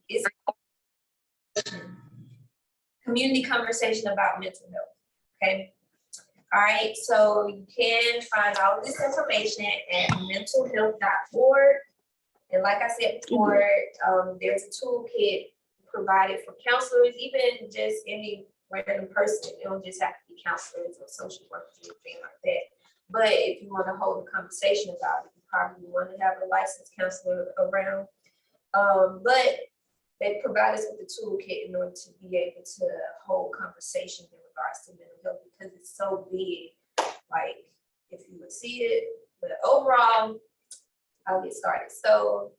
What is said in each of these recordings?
it's community conversation about mental health. Okay. All right. So you can find all of this information at mentalhealth.org. And like I said before, there's a toolkit provided for counselors, even just any random person. It don't just have to be counselors or social workers or anything like that. But if you want to hold a conversation about it, you probably want to have a licensed counselor around. But they provide us with the toolkit in order to be able to hold conversations in regards to mental health, because it's so big. Like, if you would see it, but overall, I'll get started. So,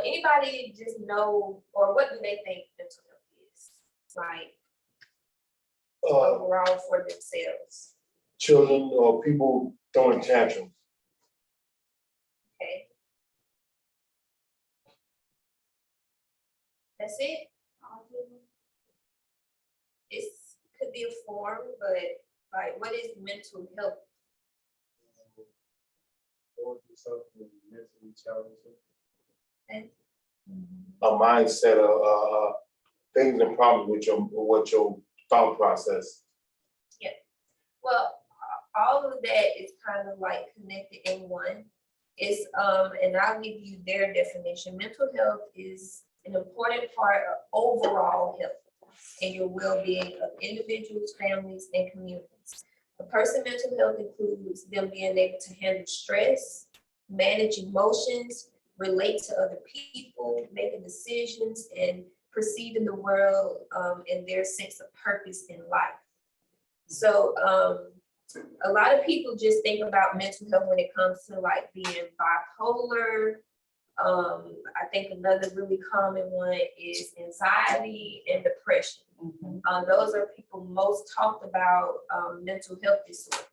anybody just know, or what do they think mental health is? Like, overall for themselves. Children or people throwing tantrums. Okay. That's it. It could be a form, but like, what is mental health? Going through something mentally challenging. Okay. A mindset of things and problems with your thought process. Yeah. Well, all of that is kind of like connected in one. It's and I'll give you their definition. Mental health is an important part of overall health and your well-being of individuals, families, and communities. A person's mental health includes them being able to handle stress, manage emotions, relate to other people, making decisions, and perceiving the world and their sense of purpose in life. So a lot of people just think about mental health when it comes to like being bipolar. I think another really common one is anxiety and depression. Those are people most talked about mental health disorders.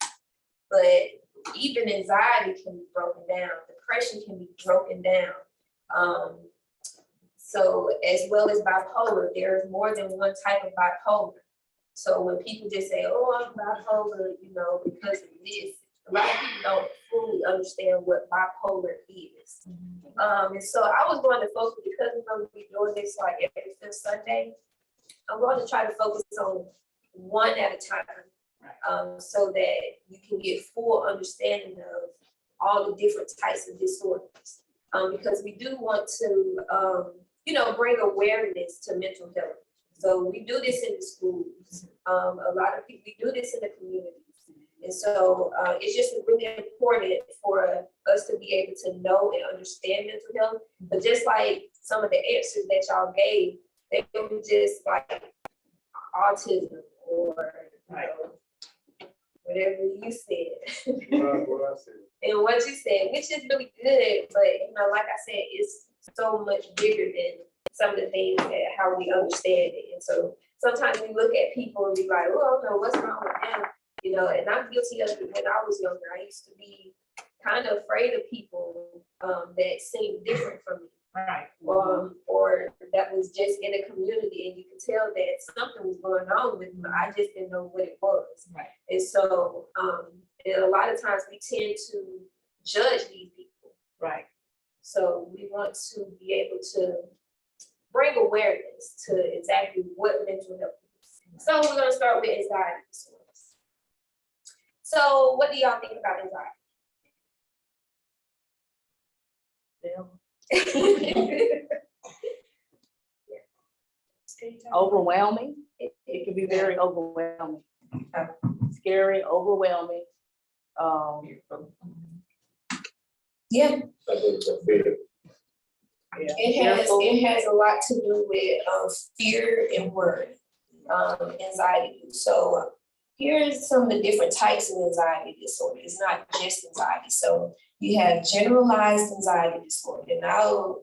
But even anxiety can be broken down. Depression can be broken down. So as well as bipolar, there's more than one type of bipolar. So when people just say, oh, I'm bipolar, because of this, a lot of people don't fully understand what bipolar is. And so I was going to focus, because we're going to be doing this like every fifth Sunday, I'm going to try to focus on one at a time, so that you can get full understanding of all the different types of disorders. Because we do want to, bring awareness to mental health. So we do this in the schools. A lot of people, we do this in the communities. And so it's just really important for us to be able to know and understand mental health. But just like some of the answers that y'all gave, they were just like autism or whatever you said. What I said. And what you said, which is really good, but like I said, it's so much bigger than some of the things that how we understand it. And so sometimes we look at people and be like, oh, I don't know what's wrong with them, and I'm guilty of it. When I was younger, I used to be kind of afraid of people that seemed different from me. Right. Or that was just in a community and you could tell that something was going on with me, but I just didn't know what it was. Right. And so and a lot of times we tend to judge these people. Right. So we want to be able to bring awareness to exactly what mental health is. So we're going to start with anxiety disorders. So what do y'all think about anxiety? Overwhelming. It can be very overwhelming. Scary, overwhelming. Yeah. I think it's a fear. Yeah. It has a lot to do with fear and worry, anxiety. So here's some of the different types of anxiety disorder. It's not just anxiety. So you have generalized anxiety disorder, and I'll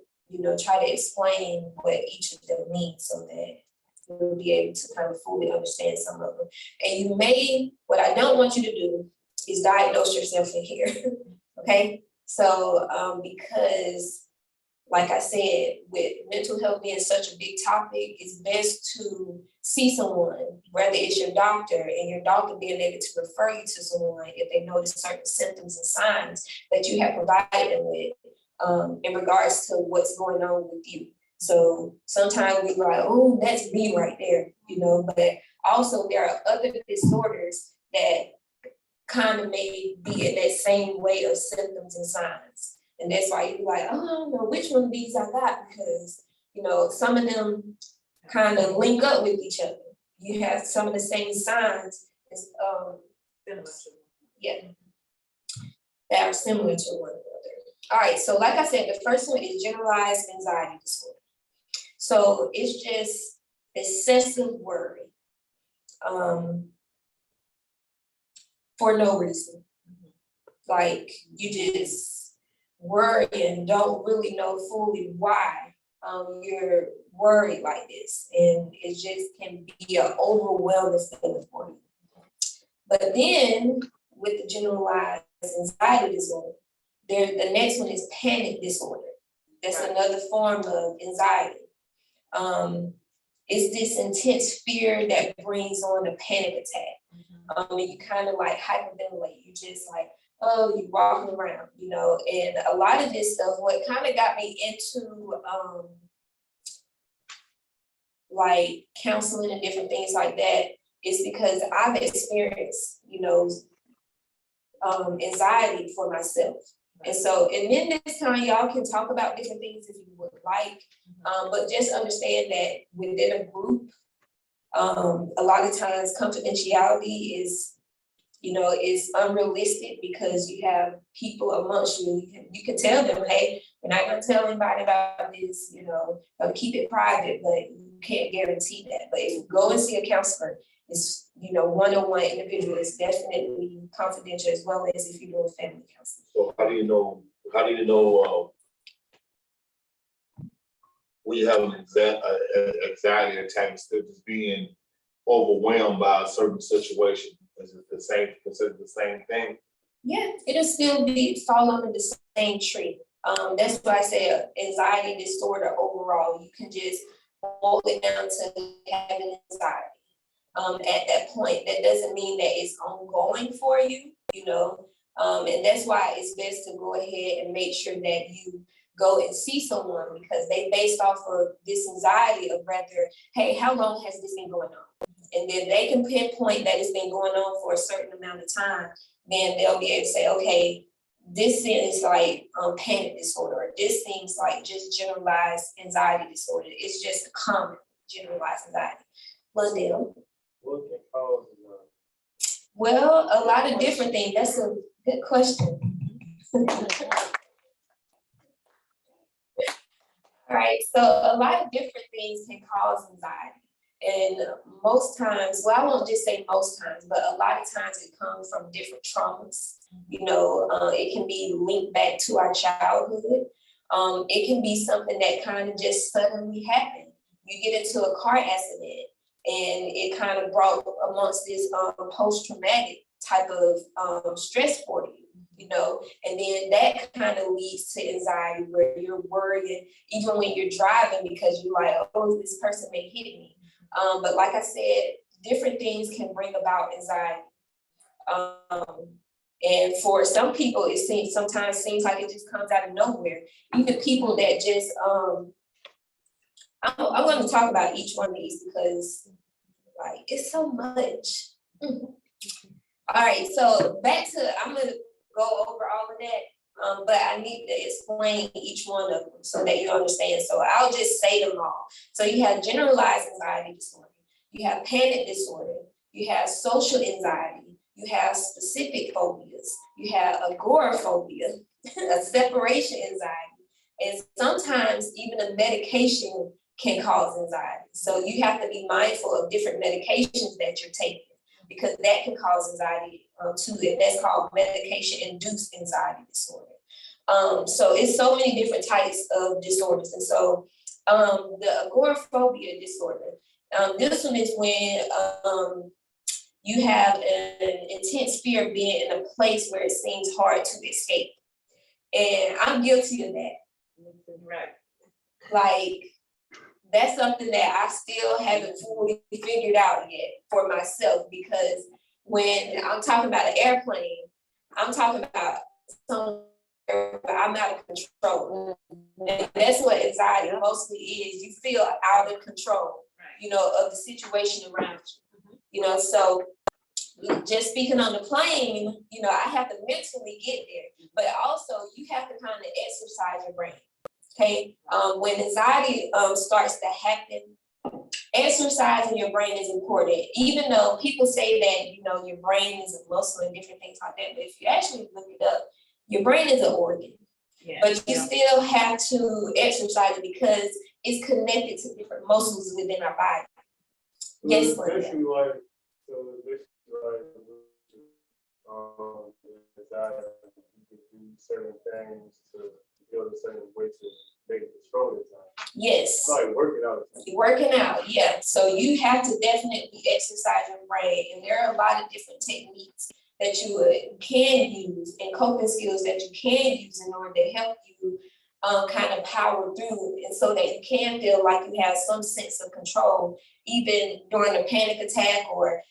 try to explain what each of them means so that you'll be able to kind of fully understand some of them. And what I don't want you to do is diagnose yourself in here. Okay, so because like I said, with mental health being such a big topic, it's best to see someone, whether it's your doctor, and your doctor being able to refer you to someone if they notice certain symptoms and signs that you have provided them with in regards to what's going on with you. So sometimes we like, oh, that's me right there, you know, but also there are other disorders that kind of may be in that same way of symptoms and signs. And that's why you're like, oh, I don't know which one of these I got, because, you know, some of them kind of link up with each other. You have some of the same signs as, yeah, that are similar to one another. All right, so like I said, the first one is generalized anxiety disorder. So it's just excessive worry for no reason. Like you just worry and don't really know fully why you're worried like this. And it just can be an overwhelming feeling for you. But then with the generalized anxiety disorder, the next one is panic disorder. That's another form of anxiety. It's this intense fear that brings on a panic attack. And you kind of like hyperventilate. You just like, oh, you're walking around, you know. And a lot of this stuff, what kind of got me into like counseling and different things like that is because I've experienced, you know, anxiety for myself. And so, and then this time y'all can talk about different things if you would like, but just understand that within a group, a lot of times confidentiality is, you know, is unrealistic because you have people amongst you. You can tell them, hey, we're not gonna tell anybody about this, you know, keep it private, but you can't guarantee that. But if you go and see a counselor, it's, you know, one-on-one individual is definitely confidential, as well as if you do a family counseling. So how do you know when you have an anxiety attack instead of just being overwhelmed by a certain situation? Is it the same, considered the same thing? Yeah, it'll still fall under the same tree. That's why I say anxiety disorder overall. You can just boil it down to having anxiety. At that point, that doesn't mean that it's ongoing for you, you know. And that's why it's best to go ahead and make sure that you go and see someone, because they based off of this anxiety of rather, hey, how long has this been going on? And then they can pinpoint that it's been going on for a certain amount of time. Then they'll be able to say, okay, this is like panic disorder, or this seems like just generalized anxiety disorder. It's just a common generalized anxiety. Londale. What can cause Well, a lot of different things. That's a good question. All right, so a lot of different things can cause anxiety. And most times, well, I won't just say most times, but a lot of times it comes from different traumas. You know, it can be linked back to our childhood. It can be something that kind of just suddenly happened. You get into a car accident and it kind of brought amongst this post-traumatic type of stress for you, you know, and then that kind of leads to anxiety where you're worrying even when you're driving because you're like, oh, this person may hit me. But like I said, different things can bring about anxiety. And for some people, it sometimes seems like it just comes out of nowhere. Even people that just, I'm going to talk about each one of these because like it's so much. All right, so back to, I'm going to go over all of that, but I need to explain each one of them so that you understand. So I'll just say them all. So you have generalized anxiety disorder, you have panic disorder, you have social anxiety, you have specific phobias, you have agoraphobia, a separation anxiety, and sometimes even a medication can cause anxiety. So you have to be mindful of different medications that you're taking, because that can cause anxiety too, and that's called medication-induced anxiety disorder. So it's so many different types of disorders. And so the agoraphobia disorder, this one is when you have an intense fear of being in a place where it seems hard to escape. And I'm guilty of that. Right. Like, that's something that I still haven't fully figured out yet for myself, because when I'm talking about an airplane, I'm talking about someone I'm out of control. And that's what anxiety mostly is. You feel out of control, you know, of the situation around you. You know, so just speaking on the plane, you know, I have to mentally get there, but also you have to kind of exercise your brain. Okay, when anxiety starts to happen, exercising your brain is important. Even though people say that, you know, your brain is a muscle and different things like that, but if you actually look it up, your brain is an organ. Yeah. But you still have to exercise it because it's connected to different muscles within our body. Yes, So Linda. basically like, that you can do certain things to build a certain way to make it control the time. Yes. It's like working out. Working out, yeah. So you have to definitely exercise your brain, and there are a lot of different techniques that you can use and coping skills that you can use in order to help you kind of power through, and so that you can feel like you have some sense of control, even during a panic attack or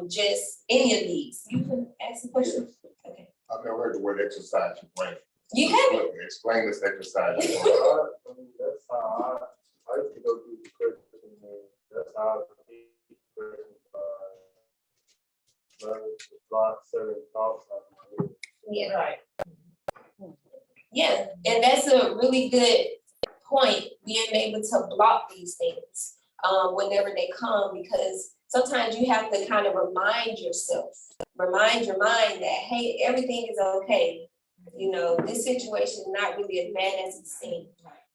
just any of these. You can ask a question. Okay. I've never heard the word exercise your brain. You have Explain this exercise. That's how I used to go through the question, and that's how I keep learning to block certain thoughts out of my head. yeah. Right. Yeah, and that's a really good point, being able to block these things whenever they come, because sometimes you have to kind of remind your mind that, hey, everything is okay. You know, this situation is not really as bad as it seems.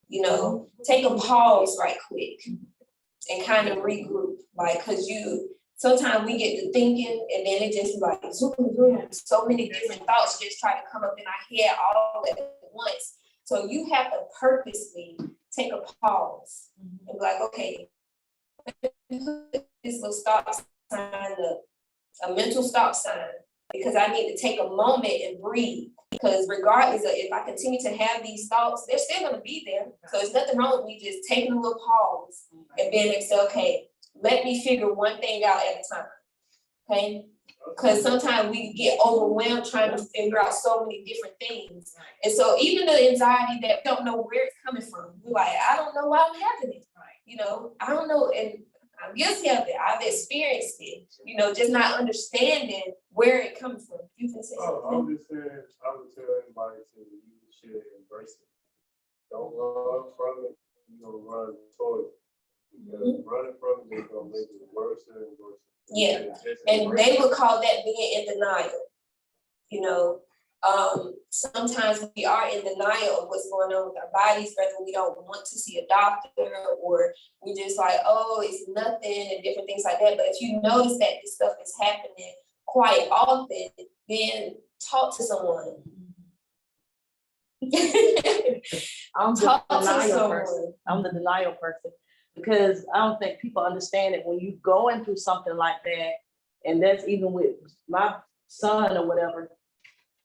You know, take a pause right quick and kind of regroup, like, cause sometimes we get to thinking and then it just like zoom, so many different thoughts just try to come up in our head all at once. So you have to purposely take a pause and be like, okay, this little stop sign up, a mental stop sign, because I need to take a moment and breathe. Because regardless of if I continue to have these thoughts, they're still gonna be there. So there's nothing wrong with me just taking a little pause and being able to say, okay, let me figure one thing out at a time. Okay? Because sometimes we get overwhelmed trying to figure out so many different things. And so even the anxiety that we don't know where it's coming from, we're like, I don't know why I'm having it. You know, I don't know, and I'm guilty of it. I've experienced it, you know, just not understanding where it comes from. You can say I'm something. just saying, I would tell anybody to use the shit and embrace it. Don't run from it, you know, run towards it. Because running from it is gonna make it worse and worse. Yeah, Just and embrace they it. would call that being in denial. You know, sometimes we are in denial of what's going on with our bodies, whether we don't want to see a doctor or we just like, oh, it's nothing and different things like that. But if you notice that this stuff is happening quite often, then talk to someone. I'm the Talk to denial someone. person. I'm the denial person because I don't think people understand it when you going through something like that, and that's even with my son or whatever.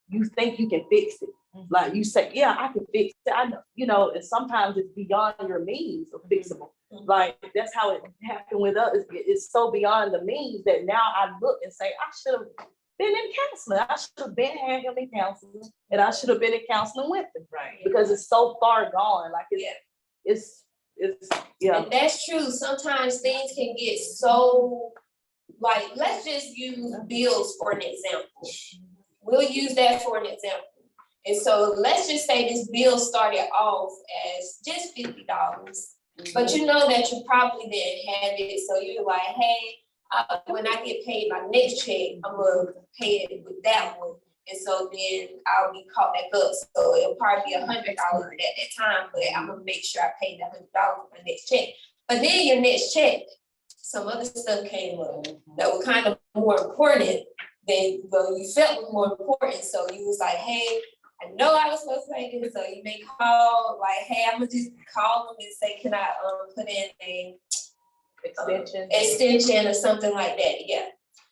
You think you can fix it, like you say, yeah, I can fix it. I know, you know, and sometimes it's beyond your means of fixable. Like that's how it happened with us. It's so beyond the means that now I look and say, I should have been in counseling. I should have been had him in counseling, and I should have been in counseling with him, right? Because it's so far gone. Like it's yeah. And that's true. Sometimes things can get so, like, let's just use bills for an example. We'll use that for an example. And so let's just say this bill started off as just $50, but you know that you probably didn't have it. So you're like, hey, when I get paid my next check, I'm gonna pay it with that one. And so then I'll be caught back up. So it'll probably be $100 at that time, but I'm gonna make sure I pay the $100 for my next check. But then your next check, some other stuff came up that were kind of more important than you felt was more important. So you was like, hey, I know I was supposed to pay this. So you may call, like, hey, I'm gonna just call them and say, can I put in a extension or something like that? Yeah.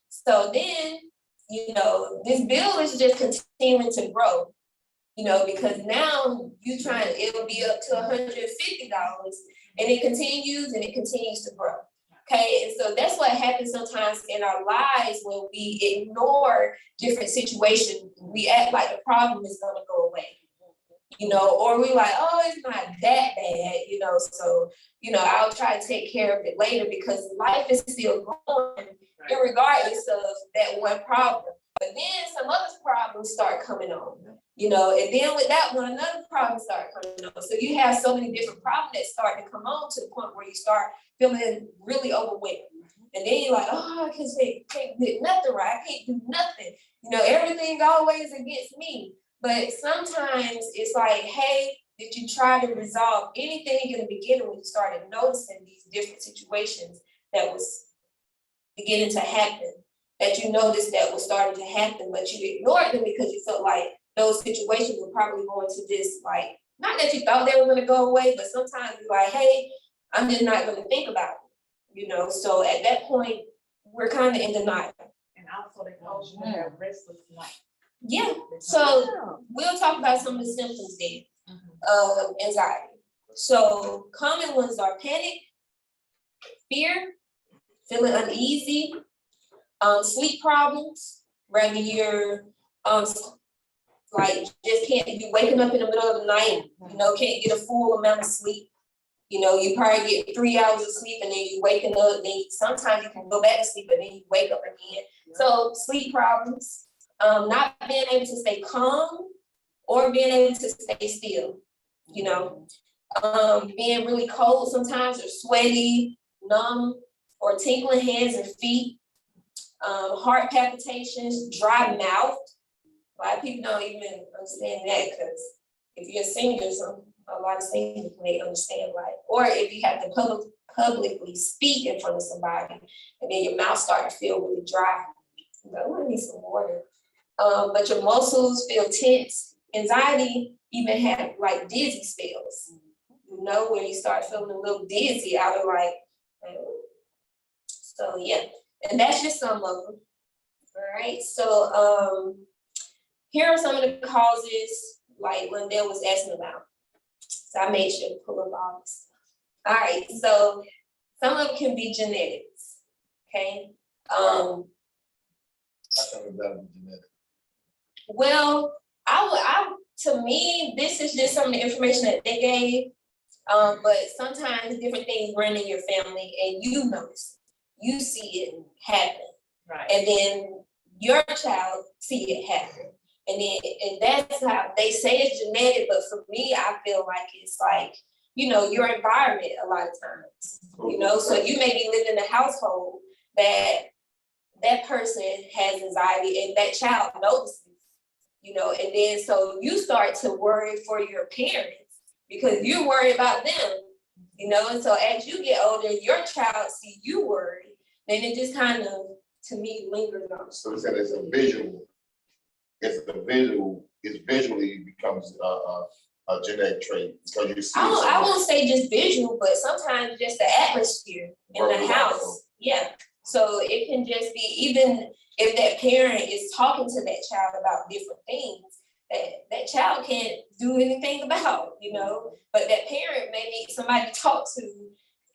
So then, you know, this bill is just continuing to grow, you know, because now it'll be up to $150 and it continues to grow. Okay, and so that's what happens sometimes in our lives when we ignore different situations. We act like the problem is gonna go away. you know, or we like, oh, it's not that bad, you know, so, you know, I'll try to take care of it later because life is still going irregardless of that one problem. But then some other problems start coming on, you know, and then with that one, another problem start coming on. So you have so many different problems that start to come on to the point where you start feeling really overwhelmed. And then you're like, oh, I can't do nothing right. I can't do nothing. You know, everything always against me. But sometimes it's like, hey, did you try to resolve anything in the beginning when you started noticing these different situations that was beginning to happen, that you noticed that was starting to happen, but you ignored them because you felt like those situations were probably going to just like, not that you thought they were going to go away, but sometimes you're like, hey, I'm just not going to think about it, you know? So at that point, we're kind of in denial. And also they cause you to have restless night. Yeah, so we'll talk about some of the symptoms then of anxiety. So common ones are panic, fear, feeling uneasy, sleep problems, whether you're like just can't be waking up in the middle of the night, you know, can't get a full amount of sleep. You know, you probably get 3 hours of sleep and then you waking up, then sometimes you can go back to sleep and then you wake up again. So sleep problems, not being able to stay calm or being able to stay still, you know, being really cold sometimes or sweaty, numb, or tingling hands and feet, heart palpitations, dry mouth. A lot of people don't even understand that because if you're a singer, a lot of singers may understand like, or if you have to publicly speak in front of somebody and then your mouth start to feel really dry. You know, I need some water. But your muscles feel tense. Anxiety even have like dizzy spells, you know, where you start feeling a little dizzy out of like, so yeah, and that's just some of them. All right, so here are some of the causes like Lindell was asking about. So I made sure to pull up all this. All right, so some of it can be genetics, okay? I think that would be genetic. Well, to me, this is just some of the information that they gave. But sometimes different things run in your family and you notice, you see it happen. Right. And then your child see it happen. And that's how they say it's genetic, but for me, I feel like it's like, you know, your environment a lot of times. You know, so you may be living in a household that person has anxiety and that child notices, you know, and then so you start to worry for your parents because you worry about them, you know, and so as you get older, your child see you worry, then it just kind of, to me, lingers on. So it's a visual. It visually becomes a genetic trait because you see. I won't say just visual, but sometimes just the atmosphere in the house. Yeah. So it can just be, even if that parent is talking to that child about different things that child can't do anything about, you know, but that parent may need somebody to talk to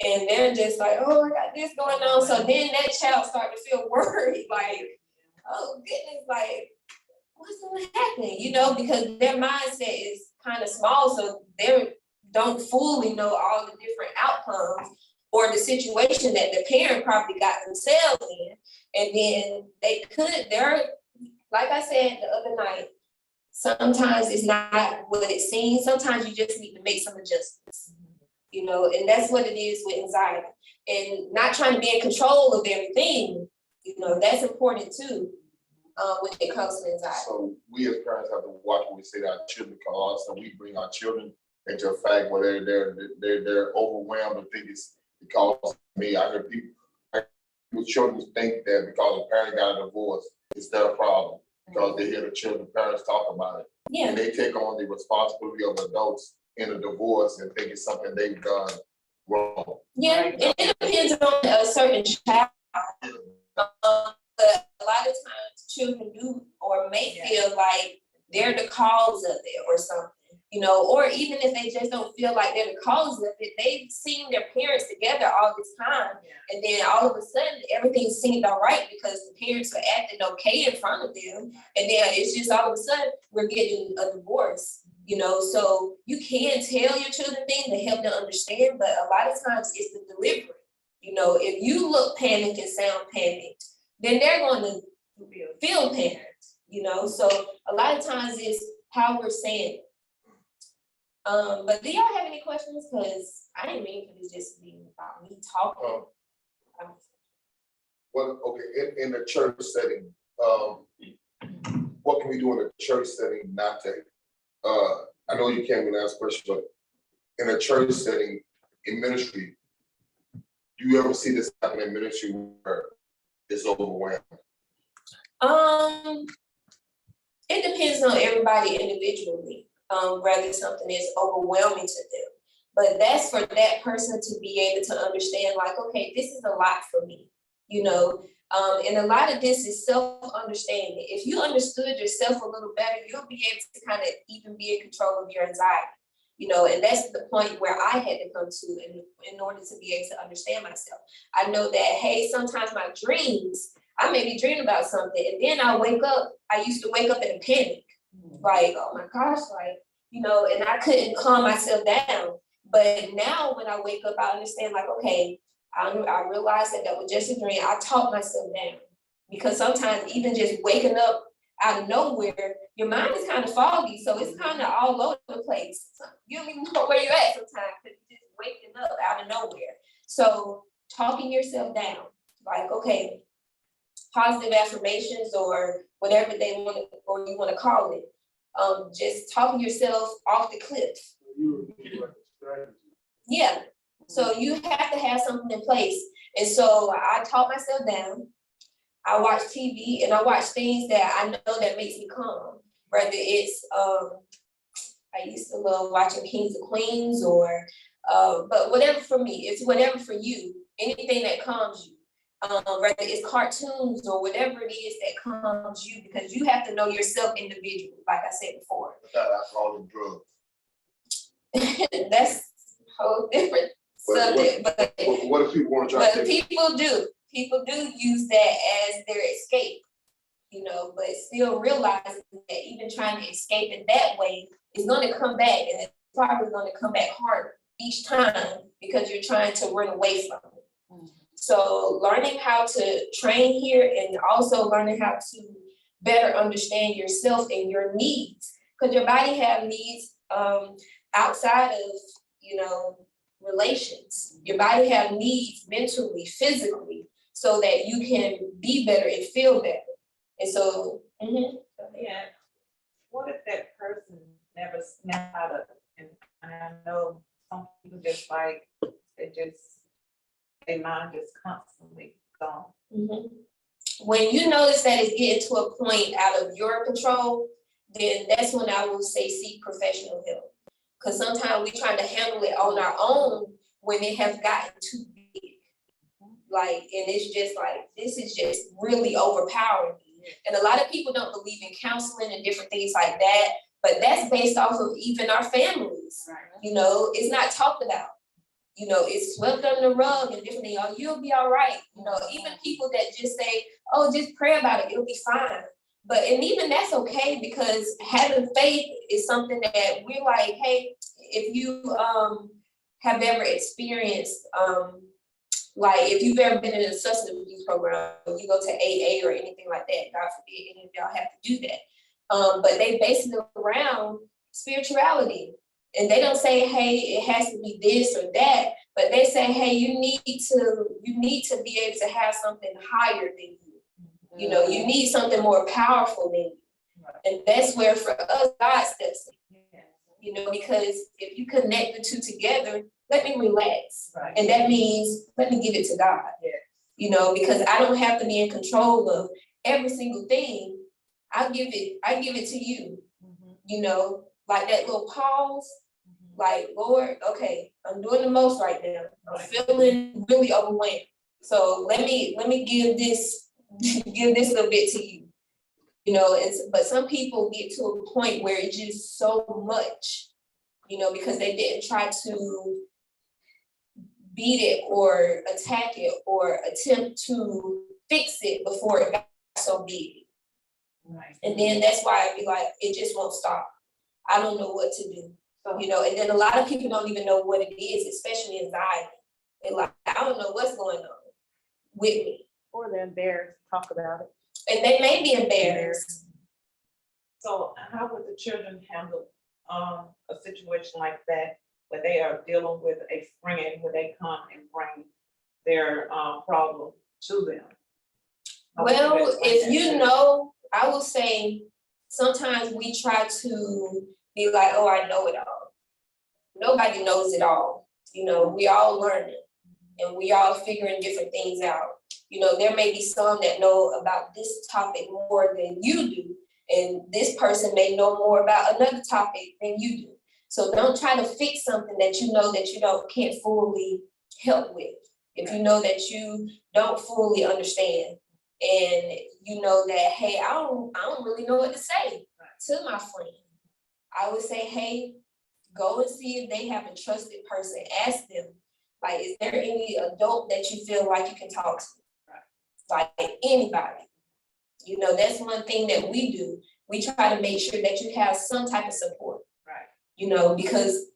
and they're just like, oh, I got this going on. So then that child start to feel worried, like, oh goodness, like, what's gonna happen? You know, because their mindset is kind of small, so they don't fully know all the different outcomes or the situation that the parent probably got themselves in. And then they're, like I said the other night, sometimes it's not what it seems. Sometimes you just need to make some adjustments, you know, and that's what it is with anxiety. And not trying to be in control of everything, you know, that's important too. When it comes to anxiety. So we as parents have to watch what we say to our children because we bring our children into a fact where they're overwhelmed and think it's because of me. I heard people children think that because a parent got a divorce, it's their problem because they hear the children parents talk about it. Yeah. And they take on the responsibility of adults in a divorce and think it's something they've done wrong. Yeah, and it depends on a certain child. But a lot of times children do or may feel like they're the cause of it or something, you know, or even if they just don't feel like they're the cause of it, they've seen their parents together all this time. And then all of a sudden everything seemed all right because the parents are acting okay in front of them. And then it's just all of a sudden we're getting a divorce. You know, so you can tell your children things to help them understand, but a lot of times it's the delivery. You know, if you look panicked and sound panicked, then they're going to feel panicked, you know? So a lot of times it's how we're saying it. But do y'all have any questions? Because I didn't mean for this just to be about me talking. Well, okay, in a church setting, what can we do in a church setting not to, I know you can't really ask questions, but in a church setting, in ministry, do you ever see this happen in ministry where it's overwhelmed? It depends on everybody individually, whether something is overwhelming to them. But that's for that person to be able to understand, like, okay, this is a lot for me, you know? And a lot of this is self-understanding. If you understood yourself a little better, you'll be able to kind of even be in control of your anxiety, you know, and that's the point where I had to come to in order to be able to understand myself. I know that, hey, sometimes my dreams, I may be dreaming about something and then I wake up, I used to wake up in a panic, like, oh my gosh, like, you know, and I couldn't calm myself down. But now when I wake up, I understand, like, okay, I realized that was just a dream. I talk myself down because sometimes even just waking up out of nowhere, your mind is kind of foggy. So it's kind of all over the place. You don't even know where you're at sometimes because you're just waking up out of nowhere. So talking yourself down, like, okay, positive affirmations or whatever they want to, or you want to call it. Just talking yourself off the cliff. Yeah. So you have to have something in place. And so I talk myself down. I watch TV and I watch things that I know that makes me calm. Whether it's, I used to love watching Kings and Queens or, but whatever for me, it's whatever for you, anything that calms you. Whether it's cartoons or whatever it is that calms you, because you have to know yourself individually, like I said before. Without alcohol and drugs. That's a whole different subject, but what if people want to try to take? People do use that as their escape, you know, but still realizing that even trying to escape in that way is going to come back, and it's probably going to come back harder each time because you're trying to run away from it. Mm-hmm. So learning how to train here and also learning how to better understand yourself and your needs, because your body have needs outside of, you know, relations. Your body have needs mentally, physically, so that you can be better and feel better. And so, yeah. What if that person never snapped out of it? And I know some people just like, their mind just constantly gone. Mm-hmm. When you notice that it's getting to a point out of your control, then that's when I will say seek professional help. Because sometimes we try to handle it on our own when it has gotten too big. Like, and it's just like, this is just really overpowering me. And a lot of people don't believe in counseling and different things like that, but that's based off of even our families. Right. You know, it's not talked about. You know, it's swept under the rug and different things. Oh, you'll be all right. You know, even people that just say, oh, just pray about it, it'll be fine. But, and even that's okay, because having faith is something that we're like, hey, if you have ever experienced, like if you've ever been in a substance abuse program, you go to AA or anything like that, God forbid any of y'all have to do that. But they base it around spirituality. And they don't say, hey, it has to be this or that, but they say, hey, you need to be able to have something higher than you. You know, you need something more powerful than you. And that's where for us, God steps in. You know, because if you connect the two together, let me relax. Right. And that means let me give it to God. Yeah. You know, because I don't have to be in control of every single thing. I give it to you. Mm-hmm. You know, like that little pause. Mm-hmm. Like, Lord, okay, I'm doing the most right now. I'm feeling really overwhelmed. So let me give this little bit to you. You know, but some people get to a point where it's just so much, you know, because they didn't try to beat it or attack it or attempt to fix it before it got so big. Right. And then that's why I be like, it just won't stop. I don't know what to do, you know, and then a lot of people don't even know what it is, especially anxiety. They're like, I don't know what's going on with me. Or they're embarrassed to talk about it. And they may be embarrassed. So how would the children handle a situation like that, where they are dealing with a friend, where they come and bring their problem to them? How would Well, explain if that to you them? know, I will say, sometimes we try to be like, oh, I know it all. Nobody knows it all. You know, we all learning and we all figuring different things out. You know, there may be some that know about this topic more than you do, and this person may know more about another topic than you do. So don't try to fix something that you know that you can't fully help with. If you know that you don't fully understand, and you know that, hey, I don't really know what to say to my friend, I would say, hey, go and see if they have a trusted person. Ask them, like, is there any adult that you feel like you can talk to? Like anybody. You know, that's one thing that we do. We try to make sure that you have some type of support. Right. You know, because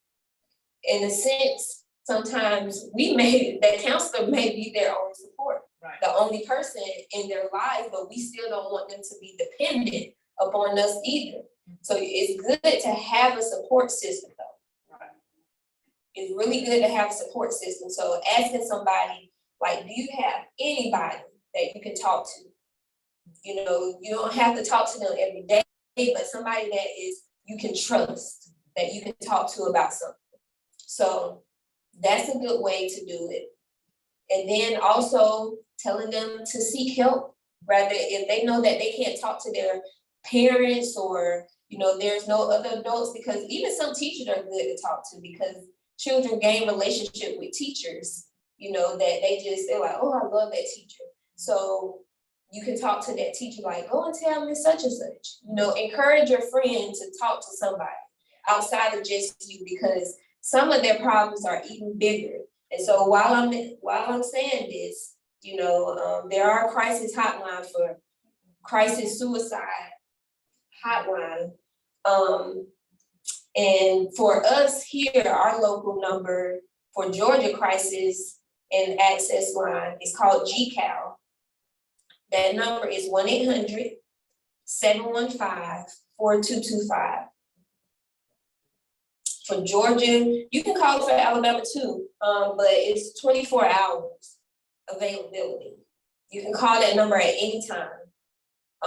in a sense, sometimes that counselor may be their only support. Right. The only person in their life, but we still don't want them to be dependent upon us either. So it's good to have a support system though. Right. It's really good to have a support system. So asking somebody, like, do you have anybody that you can talk to? You know, you don't have to talk to them every day, but somebody that you can trust, that you can talk to about something. So that's a good way to do it. And then also telling them to seek help, rather if they know that they can't talk to their parents, or, you know, there's no other adults, because even some teachers are good to talk to, because children gain relationship with teachers, you know, that they're like, oh, I love that teacher. So you can talk to that teacher, like, go and tell Miss such and such, you know, encourage your friend to talk to somebody outside of just you, because some of their problems are even bigger. And so while I'm saying this, you know, there are crisis hotline for crisis suicide hotline. And for us here, our local number for Georgia Crisis and Access Line is called GCAL. That number is 1-800-715-4225. For Georgia, you can call for Alabama too, but it's 24 hours availability. You can call that number at any time,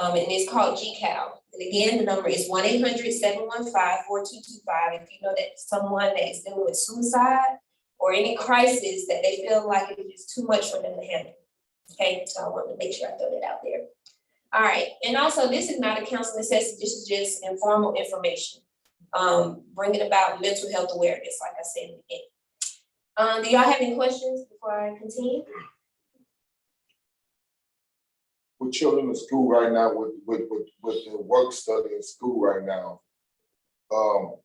and it's called GCAL. And again, the number is 1-800-715-4225. If you know that someone that is dealing with suicide or any crisis that they feel like it is too much for them to handle. Okay, so I wanted to make sure I throw that out there. All right, and also this is not a counseling session, this is just informal information. Bringing about mental health awareness, like I said in the beginning. Do y'all have any questions before I continue? With children in school right now, with the work study in school right now, are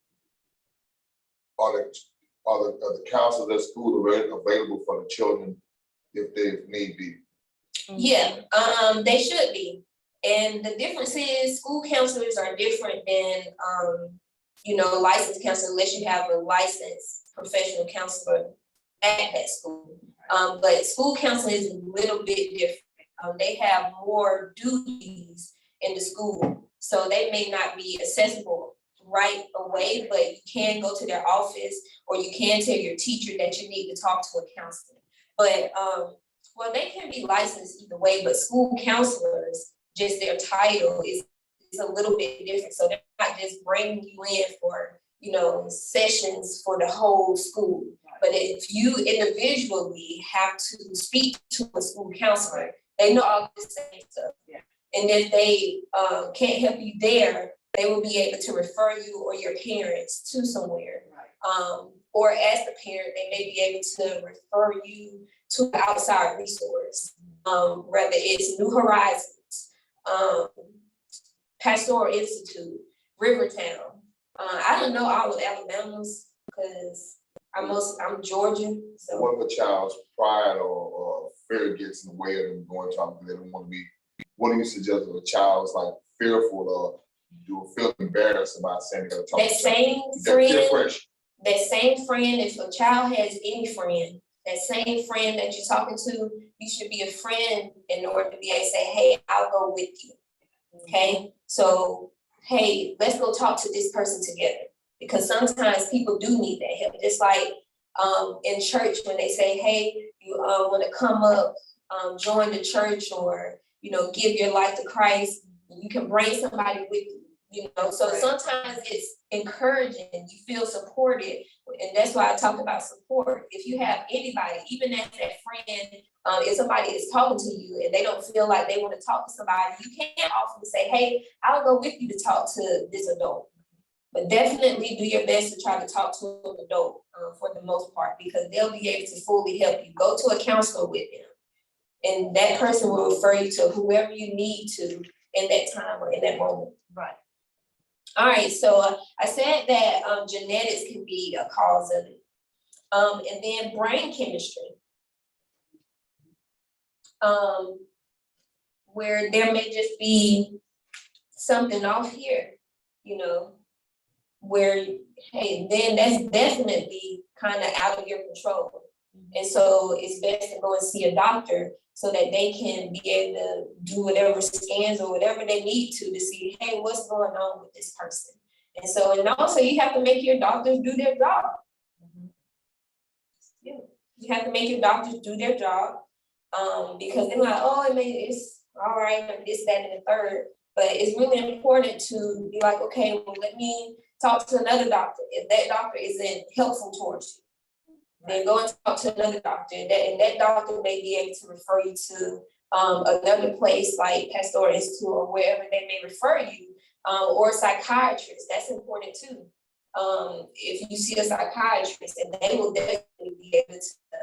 the counselors at school available for the children if need be? Yeah, they should be. And the difference is school counselors are different than, you know, licensed counselor, unless you have a licensed professional counselor at that school. But school counseling is a little bit different. They have more duties in the school, so they may not be accessible right away, but you can go to their office, or you can tell your teacher that you need to talk to a counselor. But, well, they can be licensed either way, but school counselors, just their title is a little bit different. So they're not just bringing you in for, you know, sessions for the whole school. But if you individually have to speak to a school counselor, they know all the same stuff. Yeah. And if they can't help you there, they will be able to refer you or your parents to somewhere. Right. Or as the parent, they may be able to refer you to an outside resource, whether it's New Horizons, Pastoral Institute, Rivertown. I don't know all of Alabama's, because I'm Georgian, so. What if a child's pride or fear gets in the way of them going to, they don't want to be, what do you suggest if a child's like fearful you feel embarrassed about saying you gotta talk That to same that peer friend, pressure. that same friend, if a child has any friend, that same friend that you're talking to, you should be a friend in order to be able to say, hey, I'll go with you. Okay, so, hey, let's go talk to this person together. Because sometimes people do need that help, just like in church when they say, hey, you wanna come up, join the church, or, you know, give your life to Christ, you can bring somebody with you. You know, so sometimes it's encouraging, you feel supported, and that's why I talk about support. If you have anybody, even as that friend, if somebody is talking to you and they don't feel like they want to talk to somebody, you can often say, hey, I'll go with you to talk to this adult. But definitely do your best to try to talk to an adult for the most part, because they'll be able to fully help you. Go to a counselor with them, and that person will refer you to whoever you need to in that time or in that moment. Right. All right, so I said that genetics can be a cause of it. And then brain chemistry. Where there may just be something off here, you know, where, hey, then that's definitely kind of out of your control. And so it's best to go and see a doctor so that they can be able to do whatever scans or whatever they need to see, hey, what's going on with this person? And so, and also you have to make your doctors do their job. Yeah. You have to make your doctors do their job, because they're like, oh, it's all right, like this, that, and the third. But it's really important to be like, okay, well, let me talk to another doctor. If that doctor isn't helpful towards you, then go and talk to another doctor. And that doctor may be able to refer you to another place like Pastoral Institute or wherever they may refer you, or a psychiatrist. That's important too. If you see a psychiatrist, and they will definitely be able to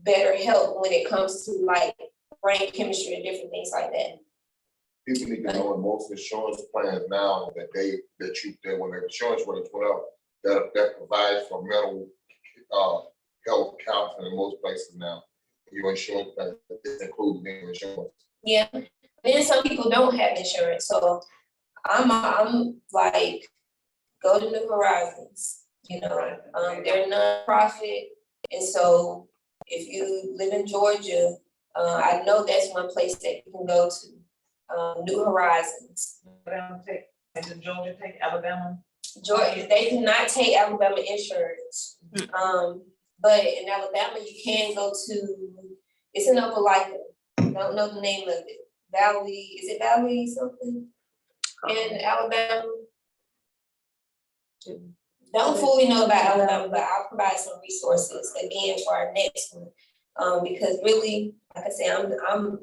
better help when it comes to like brain chemistry and different things like that. People need to know in most insurance plans now that when the insurance rates went up, that provides for mental health counseling in most places now. Your insurance plan is included in insurance. Yeah, then some people don't have insurance, so I'm like, go to New Horizons, you know, they're nonprofit, and so if you live in Georgia, I know that's one place that you can go to, New Horizons. Does Georgia take Alabama? Georgia, they do not take Alabama insurance, but in Alabama you can go to, it's in Opelika, don't know the name of it, Valley, is it Valley something? In Alabama. Don't fully know about Alabama, but I'll provide some resources again for our next one. Because really, like I said, I'm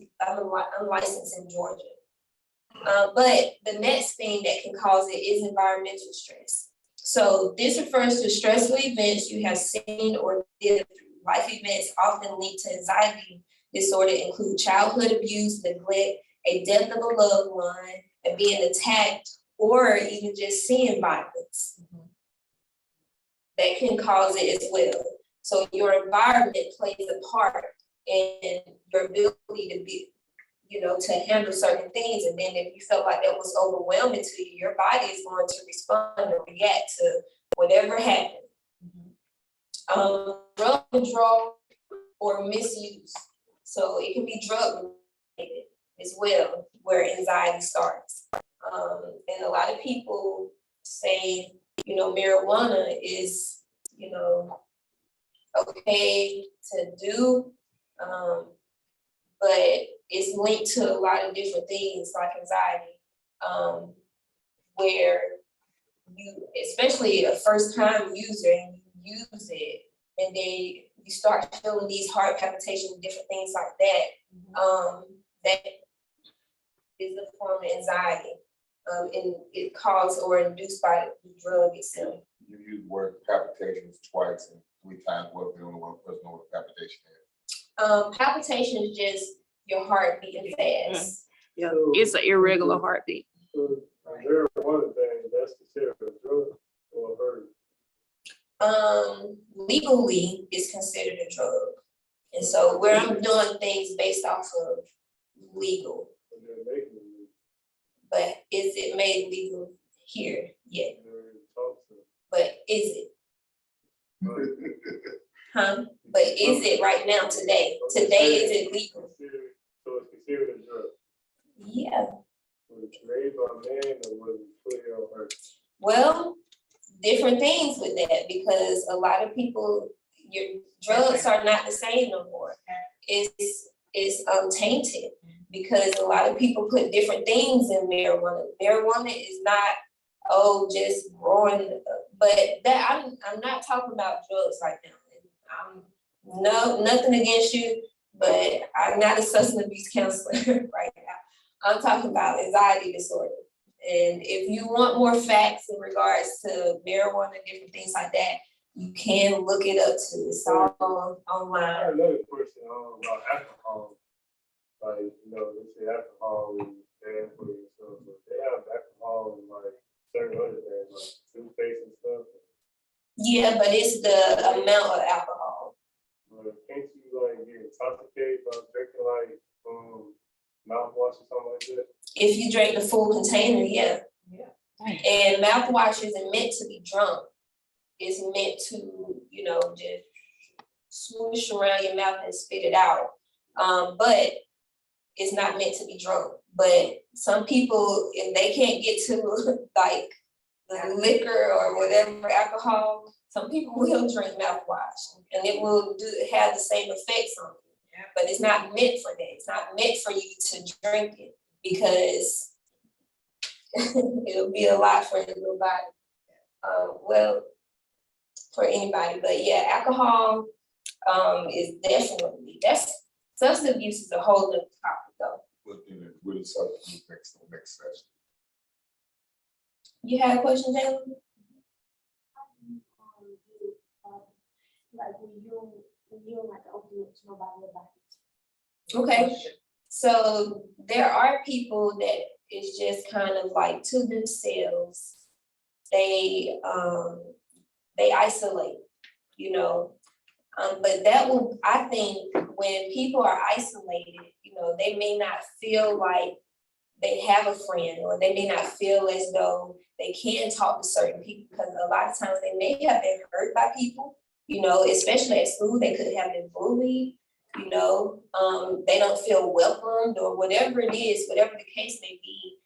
licensed in Georgia. But the next thing that can cause it is environmental stress. So this refers to stressful events you have seen or lived through. Life events often linked to anxiety disorder include childhood abuse, neglect, a death of a loved one, and being attacked, or even just seeing violence. That can cause it as well. So your environment plays a part in your ability to be, you know, to handle certain things. And then if you felt like that was overwhelming to you, your body is going to respond or react to whatever happened. Drug withdrawal or misuse. So it can be drug related as well, where anxiety starts. And a lot of people say, you know, marijuana is, you know, okay to do, but it's linked to a lot of different things like anxiety, where you, especially a first time user, and you use it, and then you start feeling these heart palpitations and different things like that, that is a form of anxiety. And it caused or induced by the drug itself. You use the word palpitations twice and 3 times. What if the only one person knows what palpitation is? Palpitation is just your heart beating fast. Yeah, it's an irregular heartbeat. So marijuana thing, that's considered a drug or herb? Legally, it's considered a drug. And so where I'm doing things based off of legal. But they're making it. but is it made legal here yet? You already talked to them. But is it? Huh? But is it right now today? Today, is it legal? So it's considered a drug. Yeah. Was it made by man or was it put here on earth? Well, different things with that, because a lot of people, your drugs are not the same no more. It's tainted because a lot of people put different things in marijuana. Marijuana is not, just growing, but that I'm not talking about drugs right now. Nothing against you, but I'm not a substance abuse counselor right now. I'm talking about anxiety disorder. And if you want more facts in regards to marijuana and different things like that, you can look it up too. It's all I online. had another question about alcohol. Like, they say alcohol is bad for you, so but they have alcohol and like certain other things, like toothpaste and stuff. Yeah, but it's the amount of alcohol. But can't you like get intoxicated by drinking like mouthwash or something like that? If you drink the full container, yeah. And mouthwash isn't meant to be drunk. It's meant to, just swoosh around your mouth and spit it out. But it's not meant to be drunk. But some people, if they can't get to like the liquor or whatever alcohol, some people will drink mouthwash and it will have the same effects on you. But it's not meant for that. It's not meant for you to drink it because it'll be a lot for your little body. For anybody, but yeah, alcohol is definitely, substance abuse is a whole other topic though. We'll decide next session. You had a question, Jalen? Like when you like open it to nobody about it. Okay, so there are people that is just kind of like to themselves. They isolate, but that will, I think when people are isolated, they may not feel like they have a friend, or they may not feel as though they can talk to certain people, because a lot of times they may have been hurt by people, especially at school. They could have been bullied, they don't feel welcomed, or whatever it is, whatever the case may be,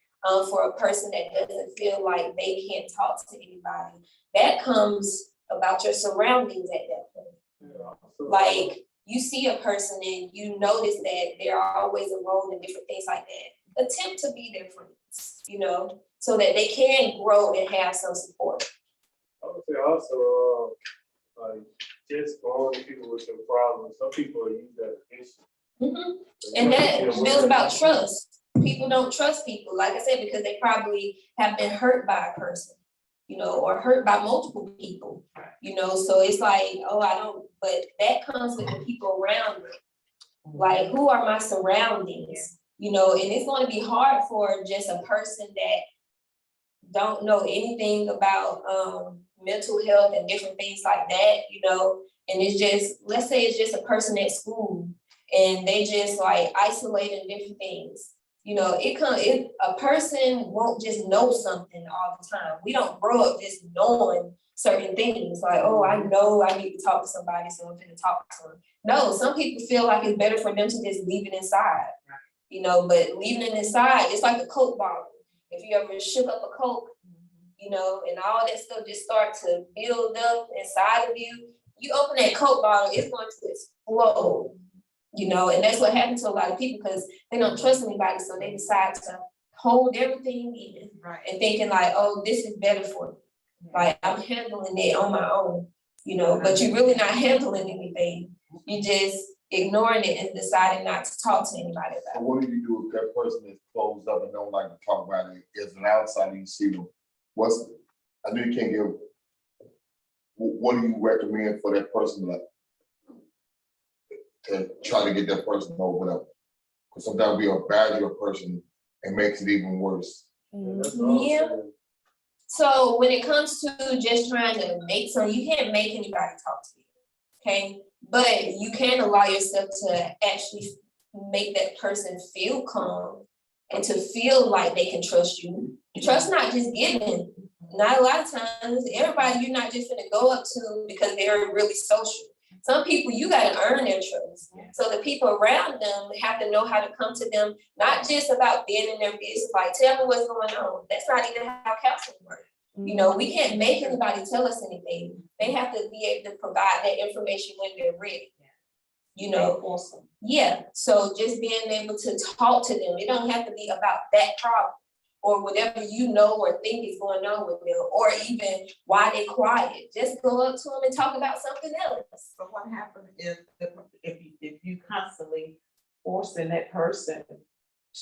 for a person that doesn't feel like they can't talk to anybody. That comes about your surroundings at that point. Yeah. Like, you see a person and you notice that they're always alone and different things like that. Attempt to be their friends, so that they can grow and have some support. I would say also, like, just going to people with your problems. Some people use that against you. Mm-hmm. And that builds about trust. People don't trust people, like I said, because they probably have been hurt by a person, or hurt by multiple people, so it's like, I don't, but that comes with the people around me. Like, who are my surroundings? And it's going to be hard for just a person that don't know anything about mental health and different things like that, and it's just, let's say it's just a person at school and they just like isolating different things. A person won't just know something all the time. We don't grow up just knowing certain things like, I know I need to talk to somebody, so I'm going to talk to them. No, some people feel like it's better for them to just leave it inside, but leaving it inside, it's like a Coke bottle. If you ever shook up a Coke, and all that stuff just start to build up inside of you, you open that Coke bottle, it's going to explode. And that's what happens to a lot of people because they don't trust anybody, so they decide to hold everything in, and thinking like, this is better for me. Like, I'm handling it on my own, but you're really not handling anything. You're just ignoring it and deciding not to talk to anybody about So it. what do you do if that person is closed up and don't like to talk about it? As an outsider, you see them. I know you can't give. What do you recommend for that person to try to get that person over whatever? Because sometimes we badger a person and makes it even worse. Yeah. So when it comes to just trying to you can't make anybody talk to you, okay? But you can allow yourself to actually make that person feel calm and to feel like they can trust you. Trust not just giving. Not a lot of times, everybody you're not just gonna go up to because they're really social. Some people you gotta earn their trust. So the people around them have to know how to come to them, not just about being in their business, like tell me what's going on. That's not even how counseling works. You know, we can't make anybody tell us anything. They have to be able to provide that information when they're ready. You know, Awesome. yeah. So just being able to talk to them, it don't have to be about that problem or whatever you know or think is going on with them, or even why they quiet. Just go up to them and talk about something else. So what happens if you constantly forcing that person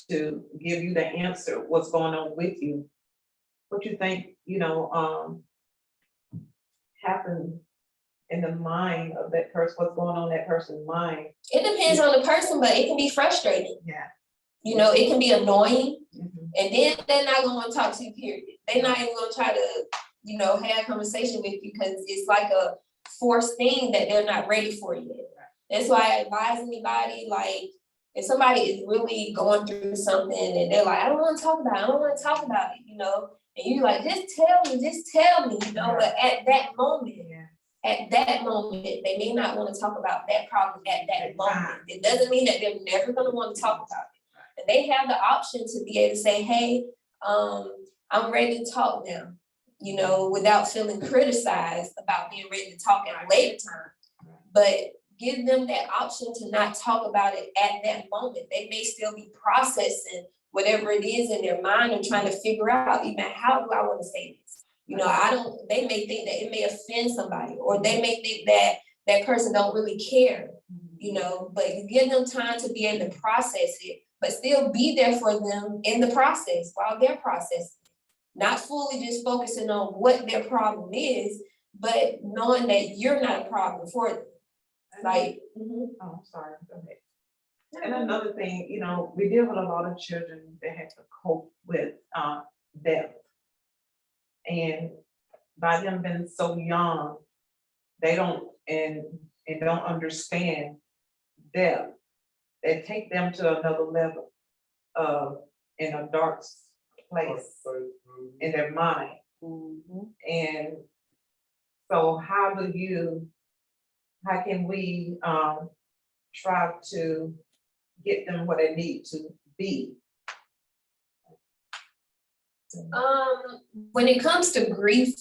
to give you the answer, what's going on with you? What you think, happen in the mind of that person, what's going on in that person's mind? It depends on the person, but it can be frustrating. Yeah. You know, it can be annoying. Mhm. And then they're not gonna want to talk to you, period. They're not even gonna try to, have a conversation with you because it's like a forced thing that they're not ready for yet. That's why I advise anybody, like, if somebody is really going through something and they're like, I don't want to talk about it, and you're like, just tell me, but at that moment, they may not want to talk about that problem at that moment. It doesn't mean that they're never gonna want to talk about it. And they have the option to be able to say, hey, I'm ready to talk now, without feeling criticized about being ready to talk at a later time. But give them that option to not talk about it at that moment. They may still be processing whatever it is in their mind and trying to figure out even how do I want to say this. They may think that it may offend somebody, or they may think that that person don't really care, but you give them time to be able to process it, but still be there for them in the process while they're processing. Not fully just focusing on what their problem is, but knowing that you're not a problem for them. Like, Oh, I'm sorry, go ahead. And another thing, we deal with a lot of children that have to cope with death. And by them being so young, they don't don't understand death. They take them to another level in a dark place in their mind. And so how can we try to get them what they need to be? When it comes to grief,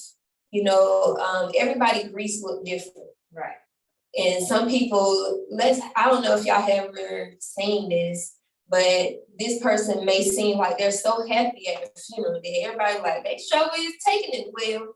everybody griefs look different. Right. And some people, I don't know if y'all have ever seen this, but this person may seem like they're so happy at the funeral that everybody like, they sure is taking it well,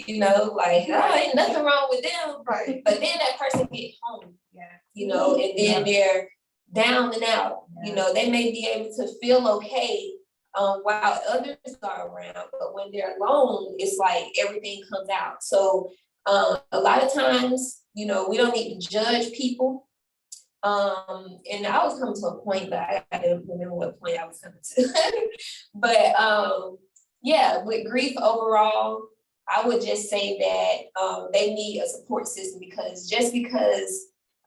ain't nothing wrong with them. Right. But then that person get home, Yeah. and then they're down and out. They may be able to feel okay while others are around, but when they're alone, it's like everything comes out. So a lot of times, we don't need to judge people. And I was coming to a point, but I don't remember what point I was coming to. But with grief overall, I would just say that they need a support system because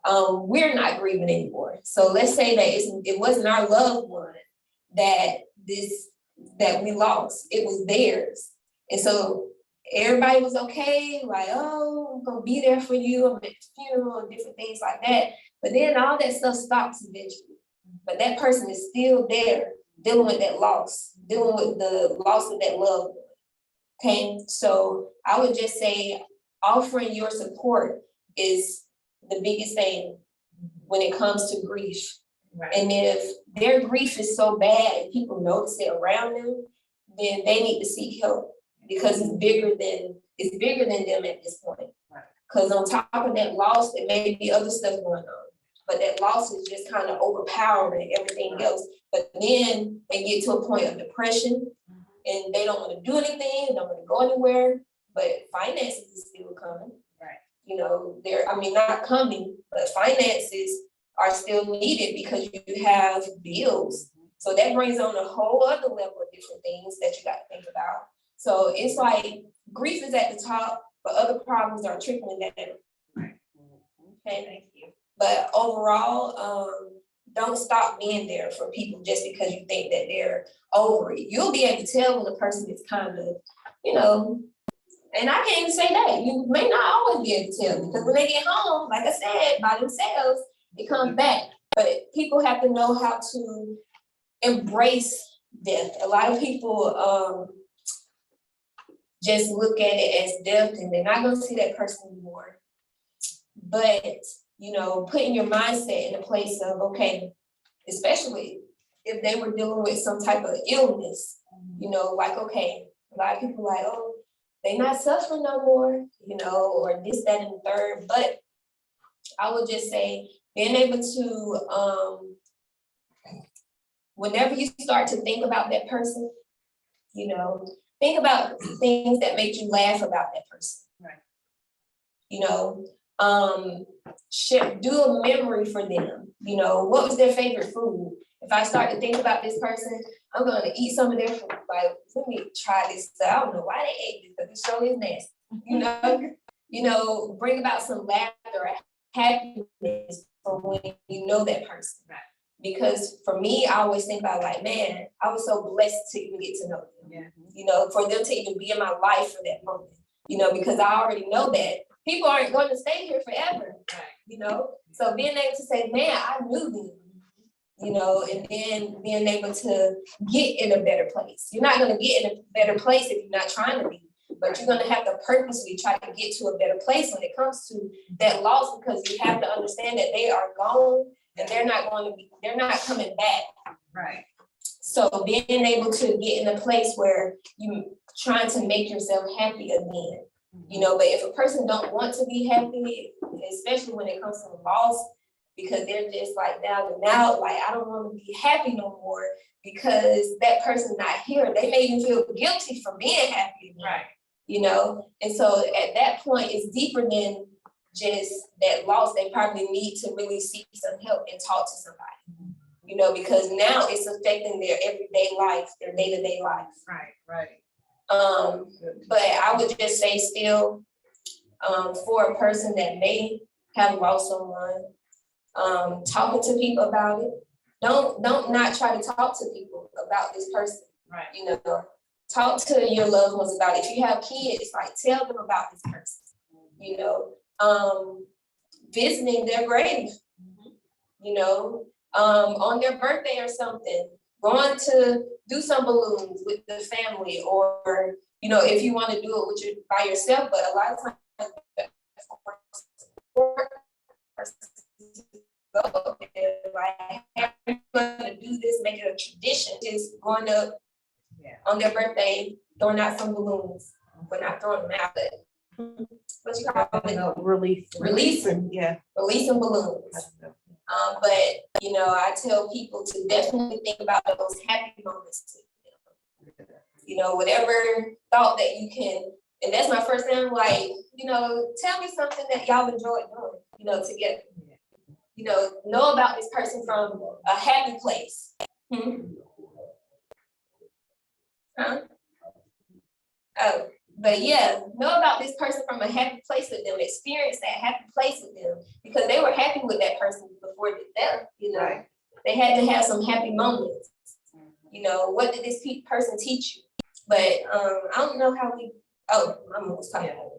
we're not grieving anymore. So let's say that it wasn't our loved one that we lost, it was theirs. And so everybody was okay, like, oh, I'm gonna be there for you, I'm at the funeral and different things like that. But then all that stuff stops eventually. But that person is still there, dealing with that loss, dealing with the loss of that loved one. Okay, so I would just say offering your support is the biggest thing when it comes to grief. Right. And if their grief is so bad and people notice it around them, then they need to seek help because it's bigger than them at this point. Because on top of that loss, there may be other stuff going on, but that loss is just kind of overpowering everything else. But then they get to a point of depression and they don't want to do anything, they don't want to go anywhere, but finances is still coming. Right. Not coming, but finances are still needed because you have bills. So that brings on a whole other level of different things that you got to think about. So it's like grief is at the top, but other problems are trickling down. Right. Okay, thank you. But overall, don't stop being there for people just because you think that they're over it. You'll be able to tell when a person is kind of, you know, and I can't even say that. You may not always be able to tell because when they get home, like I said, by themselves, it comes back. But people have to know how to embrace death. A lot of people just look at it as death and they're not gonna see that person anymore. But, you know, putting your mindset in a place of, okay, especially if they were dealing with some type of illness, you know, like, okay, a lot of people like, oh, they not suffering no more, you know, or this, that, and the third. But I would just say being able to, whenever you start to think about that person, you know, think about things that make you laugh about that person. Right. You know, do a memory for them. You know, what was their favorite food? If I start to think about this person, I'm going to eat some of their food. Like, let me try this. I don't know why they ate this, because it sure is nasty. You know, bring about some laughter or happiness from when you know that person. Right. Because for me, I always think about like, man, I was so blessed to even get to know them. Yeah. You know, for them to even be in my life for that moment. You know, because I already know that people aren't going to stay here forever. Right. You know, so being able to say, man, I knew them. You know, and then being able to get in a better place. You're not going to get in a better place if you're not trying to be, but you're going to have to purposely try to get to a better place when it comes to that loss, because you have to understand that they are gone and they're not coming back. Right. So being able to get in a place where you're trying to make yourself happy again, you know, but if a person don't want to be happy, especially when it comes to loss, because they're just like down and out, like, I don't want to be happy no more because that person's not here. They may even feel guilty for being happy again, Right. you know? And so at that point, it's deeper than just that loss. They probably need to really seek some help and talk to somebody, you know, because now it's affecting their everyday life, their day-to-day life. Right. Right. But I would just say still, for a person that may have lost someone, talking to people about it. Don't not try to talk to people about this person. Right. You know, talk to your loved ones about it. If you have kids, like, tell them about this person. You know, visiting their grave. You know, on their birthday or something, going to do some balloons with the family, or, you know, if you want to do it with by yourself. But a lot of times, go there, like, hey, I'm gonna do this, make it a tradition, just going up on their birthday, throwing out some balloons. We're not throwing them out, but what you call it? Releasing balloons. But, you know, I tell people to definitely think about those happy moments with them. You know, whatever thought that you can, and that's my first thing, like, you know, tell me something that y'all enjoy doing, you know, together. You know about this person from a happy place. Huh? Oh, but yeah, know about this person from a happy place with them, experience that happy place with them, because they were happy with that person before death, you know. Right. They had to have some happy moments. You know, what did this person teach you? But I don't know how I'm almost talking about it.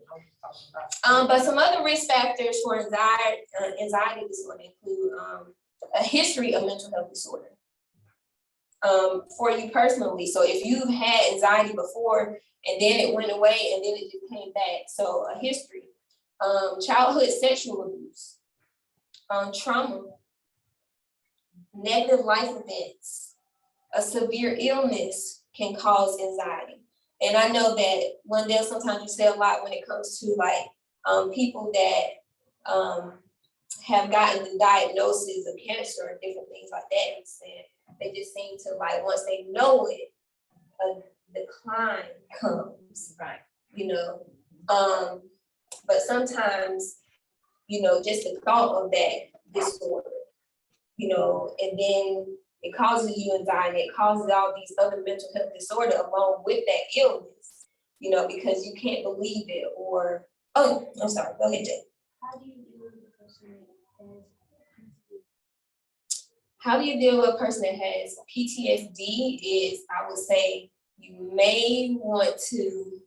But some other risk factors for anxiety disorder include a history of mental health disorder for you personally. So if you've had anxiety before and then it went away and then it just came back, so a history, childhood sexual abuse, trauma, negative life events, a severe illness can cause anxiety. And I know that Wendell, sometimes you say a lot when it comes to like people that have gotten the diagnosis of cancer or different things like that. And said they just seem to, like, once they know it, a decline comes. Right. You know, but sometimes, you know, just the thought of that disorder, you know, and then it causes you anxiety, it causes all these other mental health disorder along with that illness, you know, because you can't believe it, or, oh, I'm sorry, go ahead, Jay. How do you deal with the person that has how do you deal with a person that has PTSD is, I would say, you may want to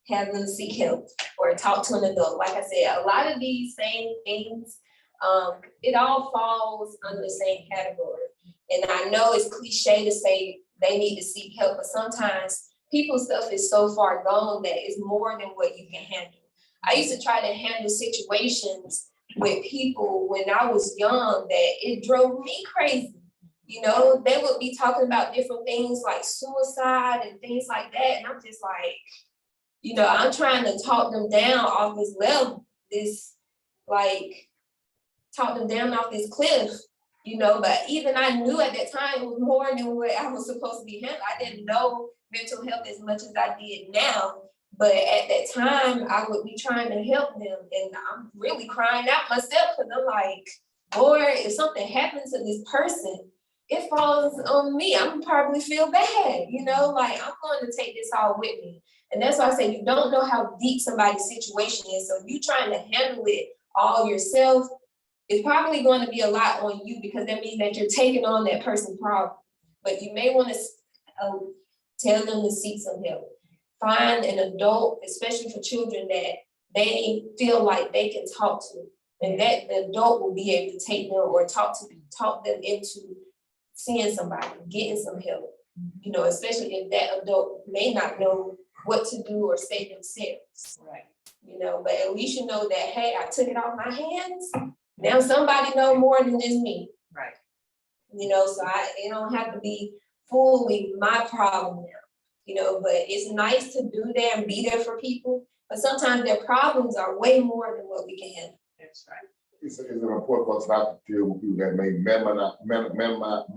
have them seek help or talk to an adult. Like I said, a lot of these same things, it all falls under the same category. And I know it's cliche to say they need to seek help, but sometimes people's stuff is so far gone that it's more than what you can handle. I used to try to handle situations with people when I was young that it drove me crazy. You know, they would be talking about different things like suicide and things like that. And I'm just like, you know, I'm trying to talk them down off this level, talk them down off this cliff, you know, but even I knew at that time it was more than what I was supposed to be handling. I didn't know mental health as much as I did now. But at that time, I would be trying to help them, and I'm really crying out myself because I'm like, Lord, if something happens to this person, it falls on me. I'm gonna probably feel bad, you know, like I'm going to take this all with me. And that's why I say you don't know how deep somebody's situation is. So if you're trying to handle it all yourself, it's probably going to be a lot on you because that means that you're taking on that person's problem. But you may want to tell them to seek some help. Find an adult, especially for children, that they feel like they can talk to, and that the adult will be able to take them or talk them into seeing somebody, getting some help. You know, especially if that adult may not know what to do or say themselves. Right. You know, but at least you know that, hey, I took it off my hands. Now somebody know more than just me. Right. You know, so it don't have to be fully my problem now. You know, but it's nice to do that and be there for people. But sometimes their problems are way more than what we can handle. That's right. It's important for us not to deal with people that may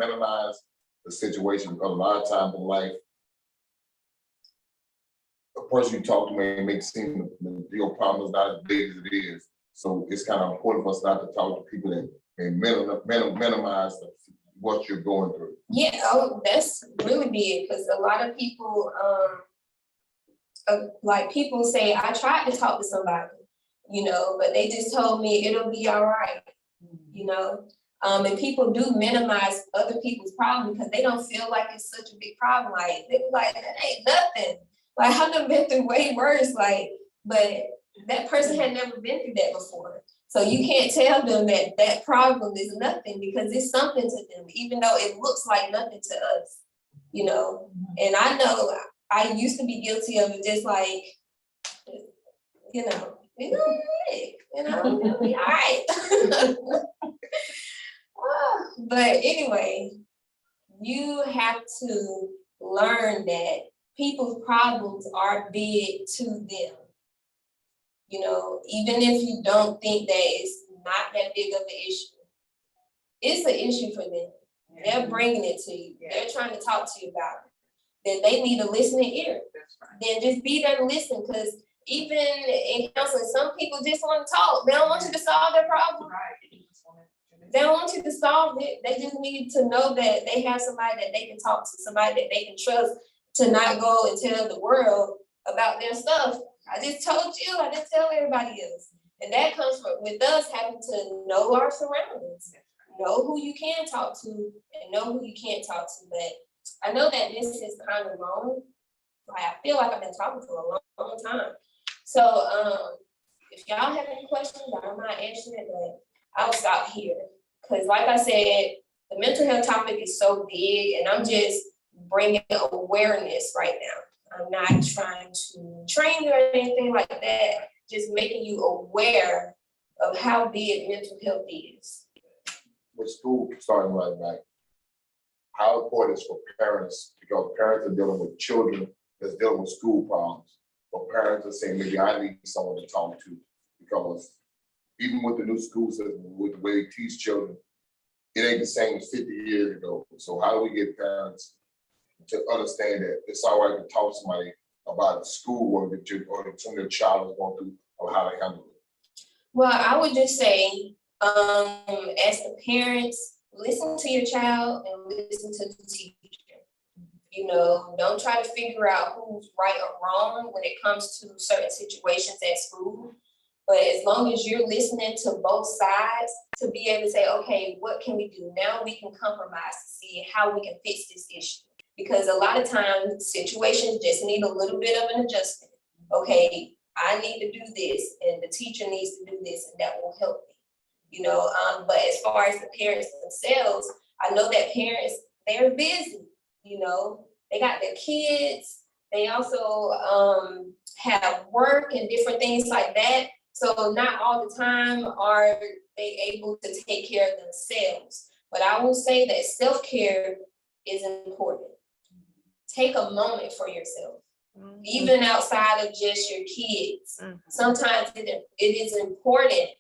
minimize the situation, because a lot of times in life, the person you talk to may make it seem your problem is not as big as it is. So it's kind of important for us not to talk to people that may minimize what you're going through. Yeah, that's really big, because a lot of people, like people say, I tried to talk to somebody, you know, but they just told me it'll be all right, you know. And people do minimize other people's problems because they don't feel like it's such a big problem. Like they be like, that ain't nothing. Like I've done been through way worse, like, but that person had never been through that before. So you can't tell them that that problem is nothing because it's something to them, even though it looks like nothing to us, you know. And I know I used to be guilty of it, just like, it'll be all right. But anyway, you have to learn that people's problems are big to them. You know, even if you don't think that it's not that big of an issue, it's an issue for them. They're bringing it to you. They're trying to talk to you about it. Then they need a listening ear. Then just be there and listen, because even in counseling, some people just want to talk. They don't want you to solve their problem. They don't want you to solve it. They just need to know that they have somebody that they can talk to, somebody that they can trust, to not go and tell the world about their stuff. I just told you, I didn't tell everybody else. And that comes with us having to know our surroundings, know who you can talk to and know who you can't talk to. But I know that this is kind of long. Like, I feel like I've been talking for a long time. So if y'all have any questions, I'm not answering it, but I'll stop here. Because like I said, the mental health topic is so big, and I'm just bringing awareness right now. I'm not trying to train you or anything like that, just making you aware of how big mental health is. With school starting right back, how important is for parents, because parents are dealing with children that's dealing with school problems. For parents are saying, maybe I need someone to talk to, because even with the new school system, with the way they teach children, it ain't the same as 50 years ago. So how do we get parents to understand that it's all right to talk to somebody about schoolwork that something their child is going through, or how to handle it? Well, I would just say, as the parents, listen to your child and listen to the teacher. You know, don't try to figure out who's right or wrong when it comes to certain situations at school. But as long as you're listening to both sides, to be able to say, okay, what can we do? Now we can compromise to see how we can fix this issue. Because a lot of times situations just need a little bit of an adjustment. Okay, I need to do this and the teacher needs to do this and that will help me. You know, but as far as the parents themselves, I know that parents, they're busy, you know, they got their kids, they also have work and different things like that. So not all the time are they able to take care of themselves. But I will say that self-care is important. Take a moment for yourself, even outside of just your kids. Sometimes it is important.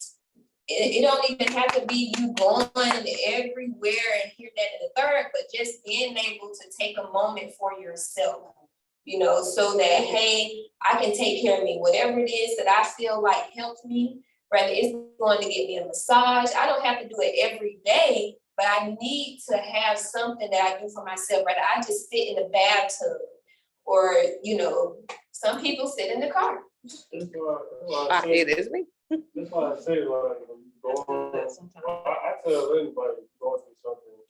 It don't even have to be you going everywhere and here, that, and the third, but just being able to take a moment for yourself, you know, so that, hey, I can take care of me. Whatever it is that I feel like helps me, whether it's going to get me a massage, I don't have to do it every day, but I need to have something that I do for myself. Whether I just sit in the bathtub or, you know, some people sit in the car. That's why I say, It is me. that's why I say, like, when you go on, I tell anybody going through something,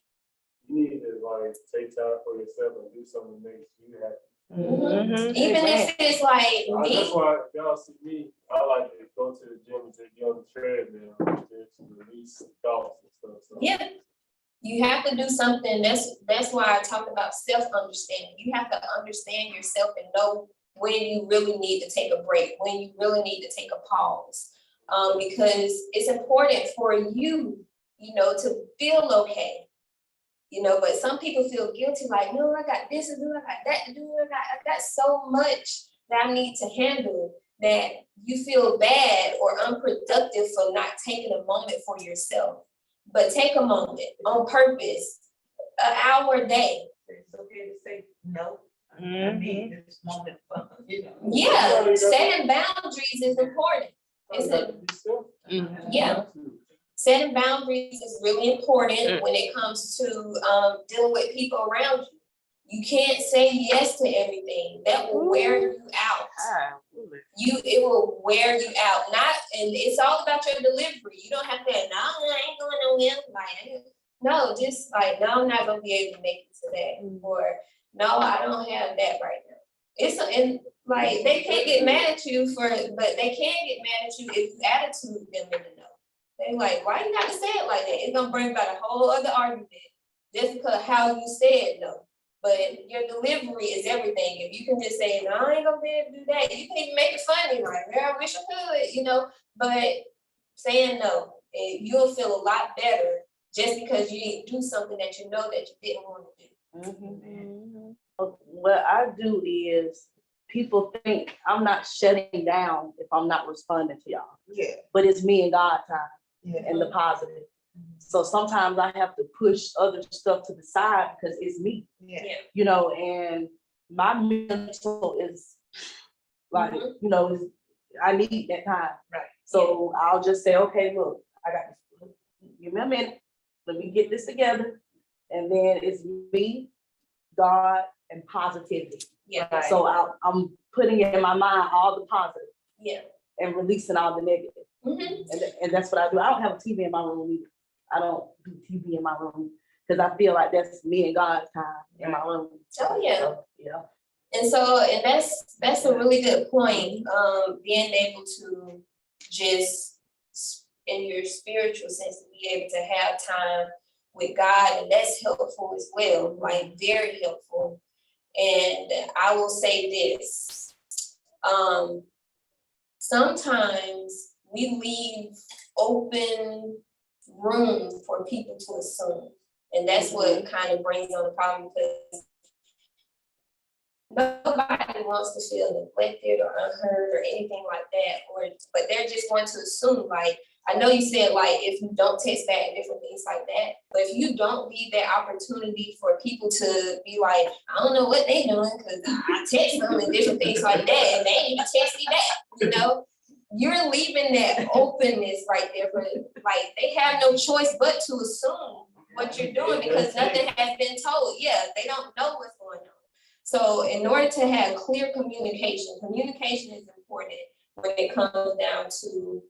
you need to like take time for yourself and do something that makes you happy. Even if it's like me. That's why if y'all see me, I like to go to the gym and just get on the treadmill just to release thoughts and stuff. So. Yeah, you have to do something. That's why I talk about self-understanding. You have to understand yourself and know when you really need to take a break, when you really need to take a pause. Because it's important for you, you know, to feel okay. You know, but some people feel guilty, like, no, I got this to do, I got that to do, I got so much that I need to handle, that you feel bad or unproductive for not taking a moment for yourself. But take a moment on purpose, an hour a day. It's okay to say no. I need this moment for, you know. Yeah, setting boundaries is important. Yeah. Setting boundaries is really important when it comes to dealing with people around you. You can't say yes to everything. That will wear you out. It will wear you out. And it's all about your delivery. You don't have to, no, I ain't going nowhere. Like, no, just like, no, I'm not gonna be able to make it today. Or no, I don't have that right now. And like they can't get mad at you but they can get mad at you if you attitude them in the no. They like, why you gotta say it like that? It's gonna bring about a whole other argument just because of how you said no. But your delivery is everything. If you can just say, no, I ain't gonna be able to do that. You can even make it funny, like, I wish I could, you know. But saying no, you'll feel a lot better just because you didn't do something that you know that you didn't want to do. What I do is people think I'm not shutting down if I'm not responding to y'all. Yeah. But it's me and God time Yeah. and the positive. So sometimes I have to push other stuff to the side because it's me. Yeah. You know, and my mental is like, you know, I need that time. Right. So I'll just say, okay, look, I got this. Give me a minute. Let me get this together. And then it's me, God, and positivity. Yeah. Right. So I'm putting in my mind all the positive. Yeah. And releasing all the negative. And that's what I do. I don't have a TV in my room either. I don't do TV in my room because I feel like that's me and God's time in my room. Oh yeah. So, yeah. And that's a really good point. Being able to just in your spiritual sense to be able to have time with God, and that's helpful as well, like very helpful. And I will say this, sometimes we leave open room for people to assume. And that's what kind of brings on the problem, because nobody wants to feel neglected or unheard or anything like that. But they're just going to assume, like, I know you said, like, if you don't text back and different things like that, but if you don't leave that opportunity for people to be like, I don't know what they doing because I text them and different things like that, and they ain't even text me back, you know? You're leaving that openness right there for, like, they have no choice but to assume what you're doing because nothing has been told. Yeah, they don't know what's going on. So in order to have clear communication is important. when it comes down to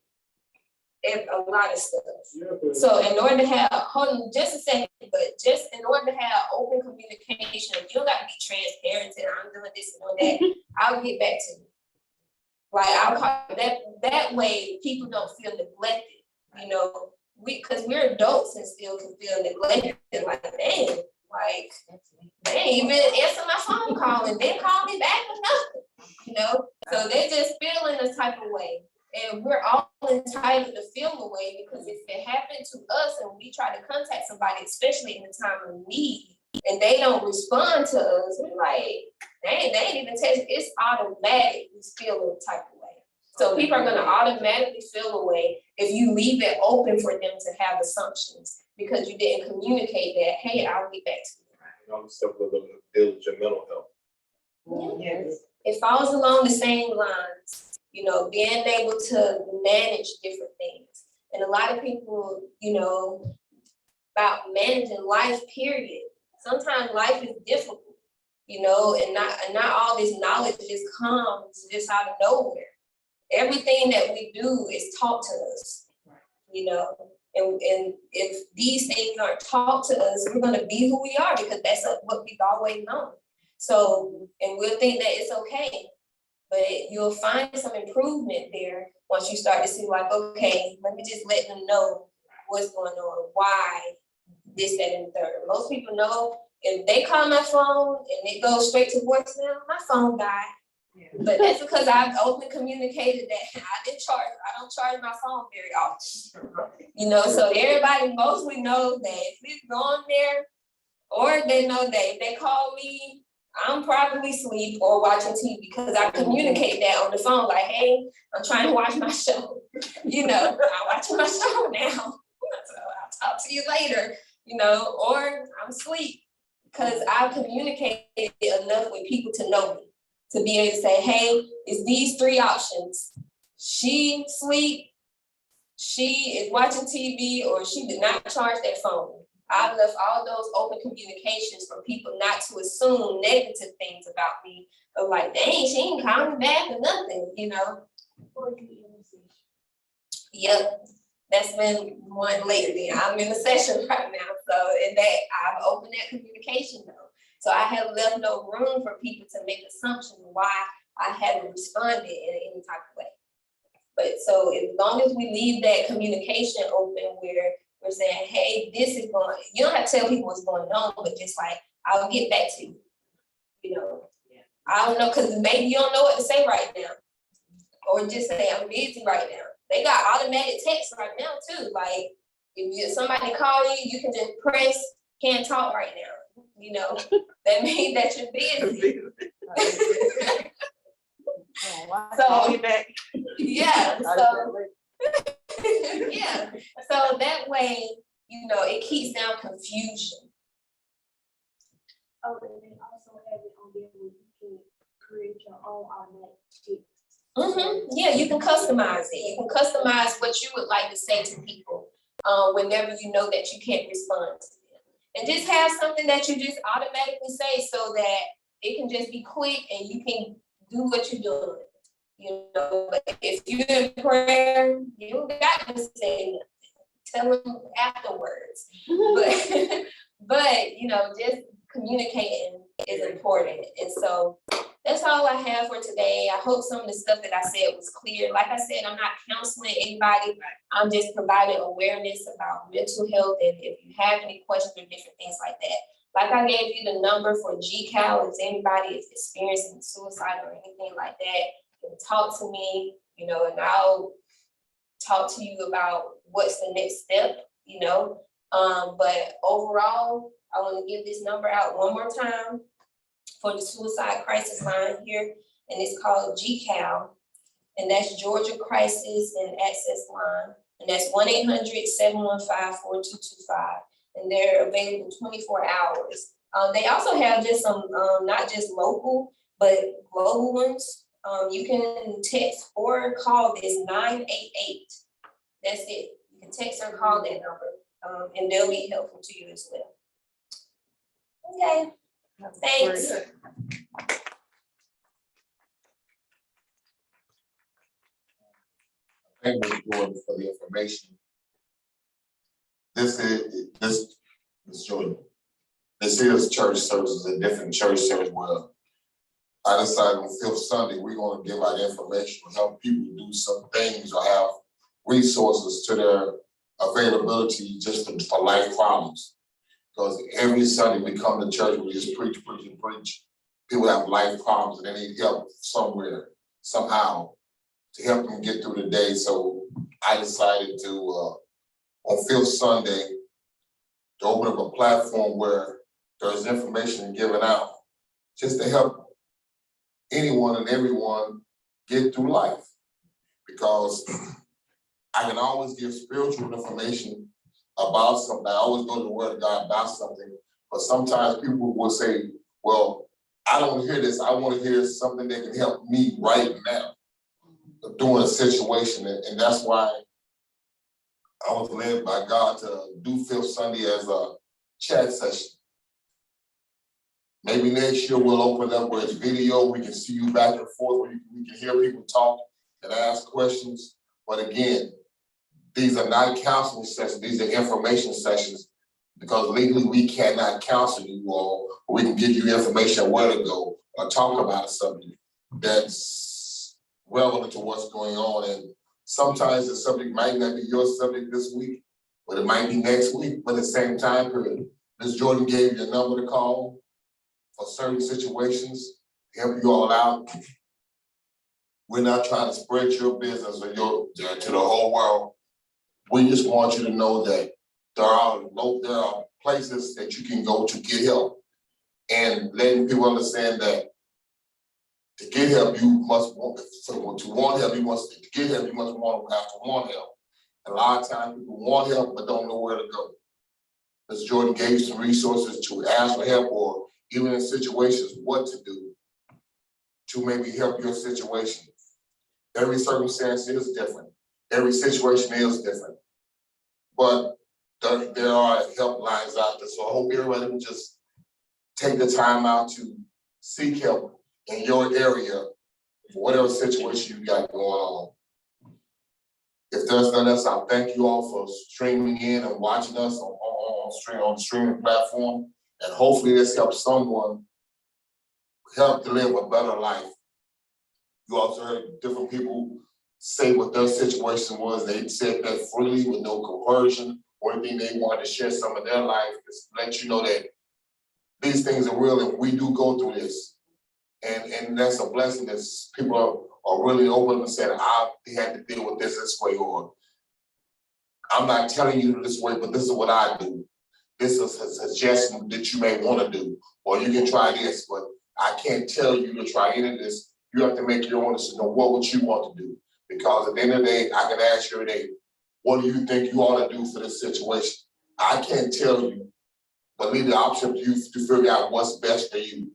a lot of stuff. Yeah, So in order to have, hold on just a second, but just in order to have open communication, you don't got to be transparent and I'm doing this and doing that. I'll get back to you. Like I'll call that way people don't feel neglected, you know, cause we're adults and still can feel neglected, like dang, like they ain't even answer my phone call and then call me back or nothing, you know? So they just feel in a type of way. And we're all entitled to feel a way because if it happened to us and we try to contact somebody, especially in the time of need, and they don't respond to us, we're like, they ain't even text. It's automatic. We feel a type of way. So people are gonna automatically feel a way if you leave it open for them to have assumptions because you didn't communicate that. Hey, I'll get back to you. I'm stuff with the diligent mental health. Yes. It falls along the same lines, you know, being able to manage different things. And a lot of people, you know, about managing life, period. Sometimes life is difficult, you know, and not all this knowledge just comes just out of nowhere. Everything that we do is taught to us, you know, and if these things aren't taught to us, we're gonna be who we are because that's what we've always known. So, and we'll think that it's okay, but you'll find some improvement there once you start to see like, okay, let me just let them know what's going on, why this, that, and the third. Most people know if they call my phone and it goes straight to voicemail, my phone died. Yeah. But that's because I've openly communicated that I don't charge my phone very often. You know, so everybody mostly knows that if it's going there, or they know that if they call me, I'm probably asleep or watching TV because I communicate that on the phone, like, hey, I'm trying to watch my show. You know, I'm watching my show now. So I'll talk to you later, you know, or I'm asleep because I've communicated enough with people to know me. To be able to say, hey, it's these three options. She sleep, she is watching TV, or she did not charge that phone. I've left all those open communications for people not to assume negative things about me. Of like, dang, she ain't calling back or nothing, you know? Yep, that's been one lately. I'm in a session right now, so in that I've opened that communication though. So I have left no room for people to make assumptions why I haven't responded in any type of way. But so as long as we leave that communication open where we're saying, hey, this is going, you don't have to tell people what's going on, but just like, I'll get back to you. You know, I don't know, because maybe you don't know what to say right now. Or just say, I'm busy right now. They got automatic text right now too. Like if somebody call you, you can just press, can't talk right now. You know, that means that you're busy. So, yeah, so, yeah. So that way, you know, it keeps down confusion. Oh, and then also have it on there where you can create your own automatic tips. Yeah, you can customize it. You can customize what you would like to say to people whenever you know that you can't respond to them. And just have something that you just automatically say so that it can just be quick and you can do what you're doing. You know, but if you're in prayer, you don't got to say nothing. Tell them afterwards. But you know, just communicating is important. And so that's all I have for today. I hope some of the stuff that I said was clear. Like I said, I'm not counseling anybody. I'm just providing awareness about mental health. And if you have any questions or different things like that, like I gave you the number for GCAL, if anybody is experiencing suicide or anything like that, you can talk to me, you know, and I'll talk to you about what's the next step, you know. But overall, I want to give this number out one more time for the suicide crisis line here, and it's called GCAL, and that's Georgia Crisis and Access Line, and that's 1-800-715-4225, and they're available 24 hours. They also have just some, not just local, but global ones. You can text or call this 988. That's it. You can text or call that number, and they'll be helpful to you as well. Okay. Thanks. thank Ms. Jordan for the information. Ms. Jordan, this is church services, a different church service where I decided on Fifth Sunday, we're gonna give out information, help people do some things or have resources to their availability just for life problems. Because every Sunday we come to church, we just preach. People have life problems and they need help somewhere, somehow, to help them get through the day. So I decided to, on Fifth Sunday, to open up a platform where there's information given out just to help anyone and everyone get through life. Because I can always give spiritual information about something. I always go to the Word of God about something, but sometimes people will say, well, I don't hear this. I want to hear something that can help me right now during a situation. And that's why I was led by God to do Fifth Sunday as a chat session. Maybe next year we'll open up where it's video. We can see you back and forth, where we can hear people talk and ask questions. But again, these are not counseling sessions. These are information sessions, because legally we cannot counsel you all. We can give you information where to go or talk about something that's relevant to what's going on. And sometimes the subject might not be your subject this week, but it might be next week. But at the same time period, Ms. Jordan gave you a number to call for certain situations to help you all out. We're not trying to spread your business or to the whole world. We just want you to know that there are places that you can go to get help, and letting people understand that to get help, you must want, so to want help, you must, to get help, you must have to want help. And a lot of times people want help but don't know where to go. Ms. Jordan gave you some resources to ask for help, or even in situations, what to do to maybe help your situation. Every circumstance is different. Every situation is different. But there are helplines out there. So I hope everybody will just take the time out to seek help in your area for whatever situation you got going on. If there's nothing else, I thank you all for streaming in and watching us on the streaming platform. And hopefully this helps someone help to live a better life. You also heard different people say what their situation was. They said that freely with no coercion or anything. They wanted to share some of their life to let you know that these things are real and we do go through this. And that's a blessing that people are really open and saying, I had to deal with this way, or I'm not telling you this way, but this is what I do. This is a suggestion that you may want to do, or you can try this, but I can't tell you to try any of this. You have to make your own decision on what would you want to do. Because at the end of the day, I can ask you today, what do you think you ought to do for this situation? I can't tell you, but leave the option to you to figure out what's best for you.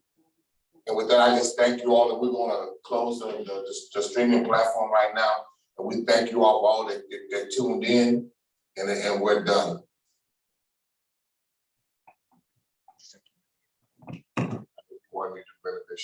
And with that, I just thank you all, and we're gonna close the streaming platform right now. And we thank you all for all that tuned in, and we're done.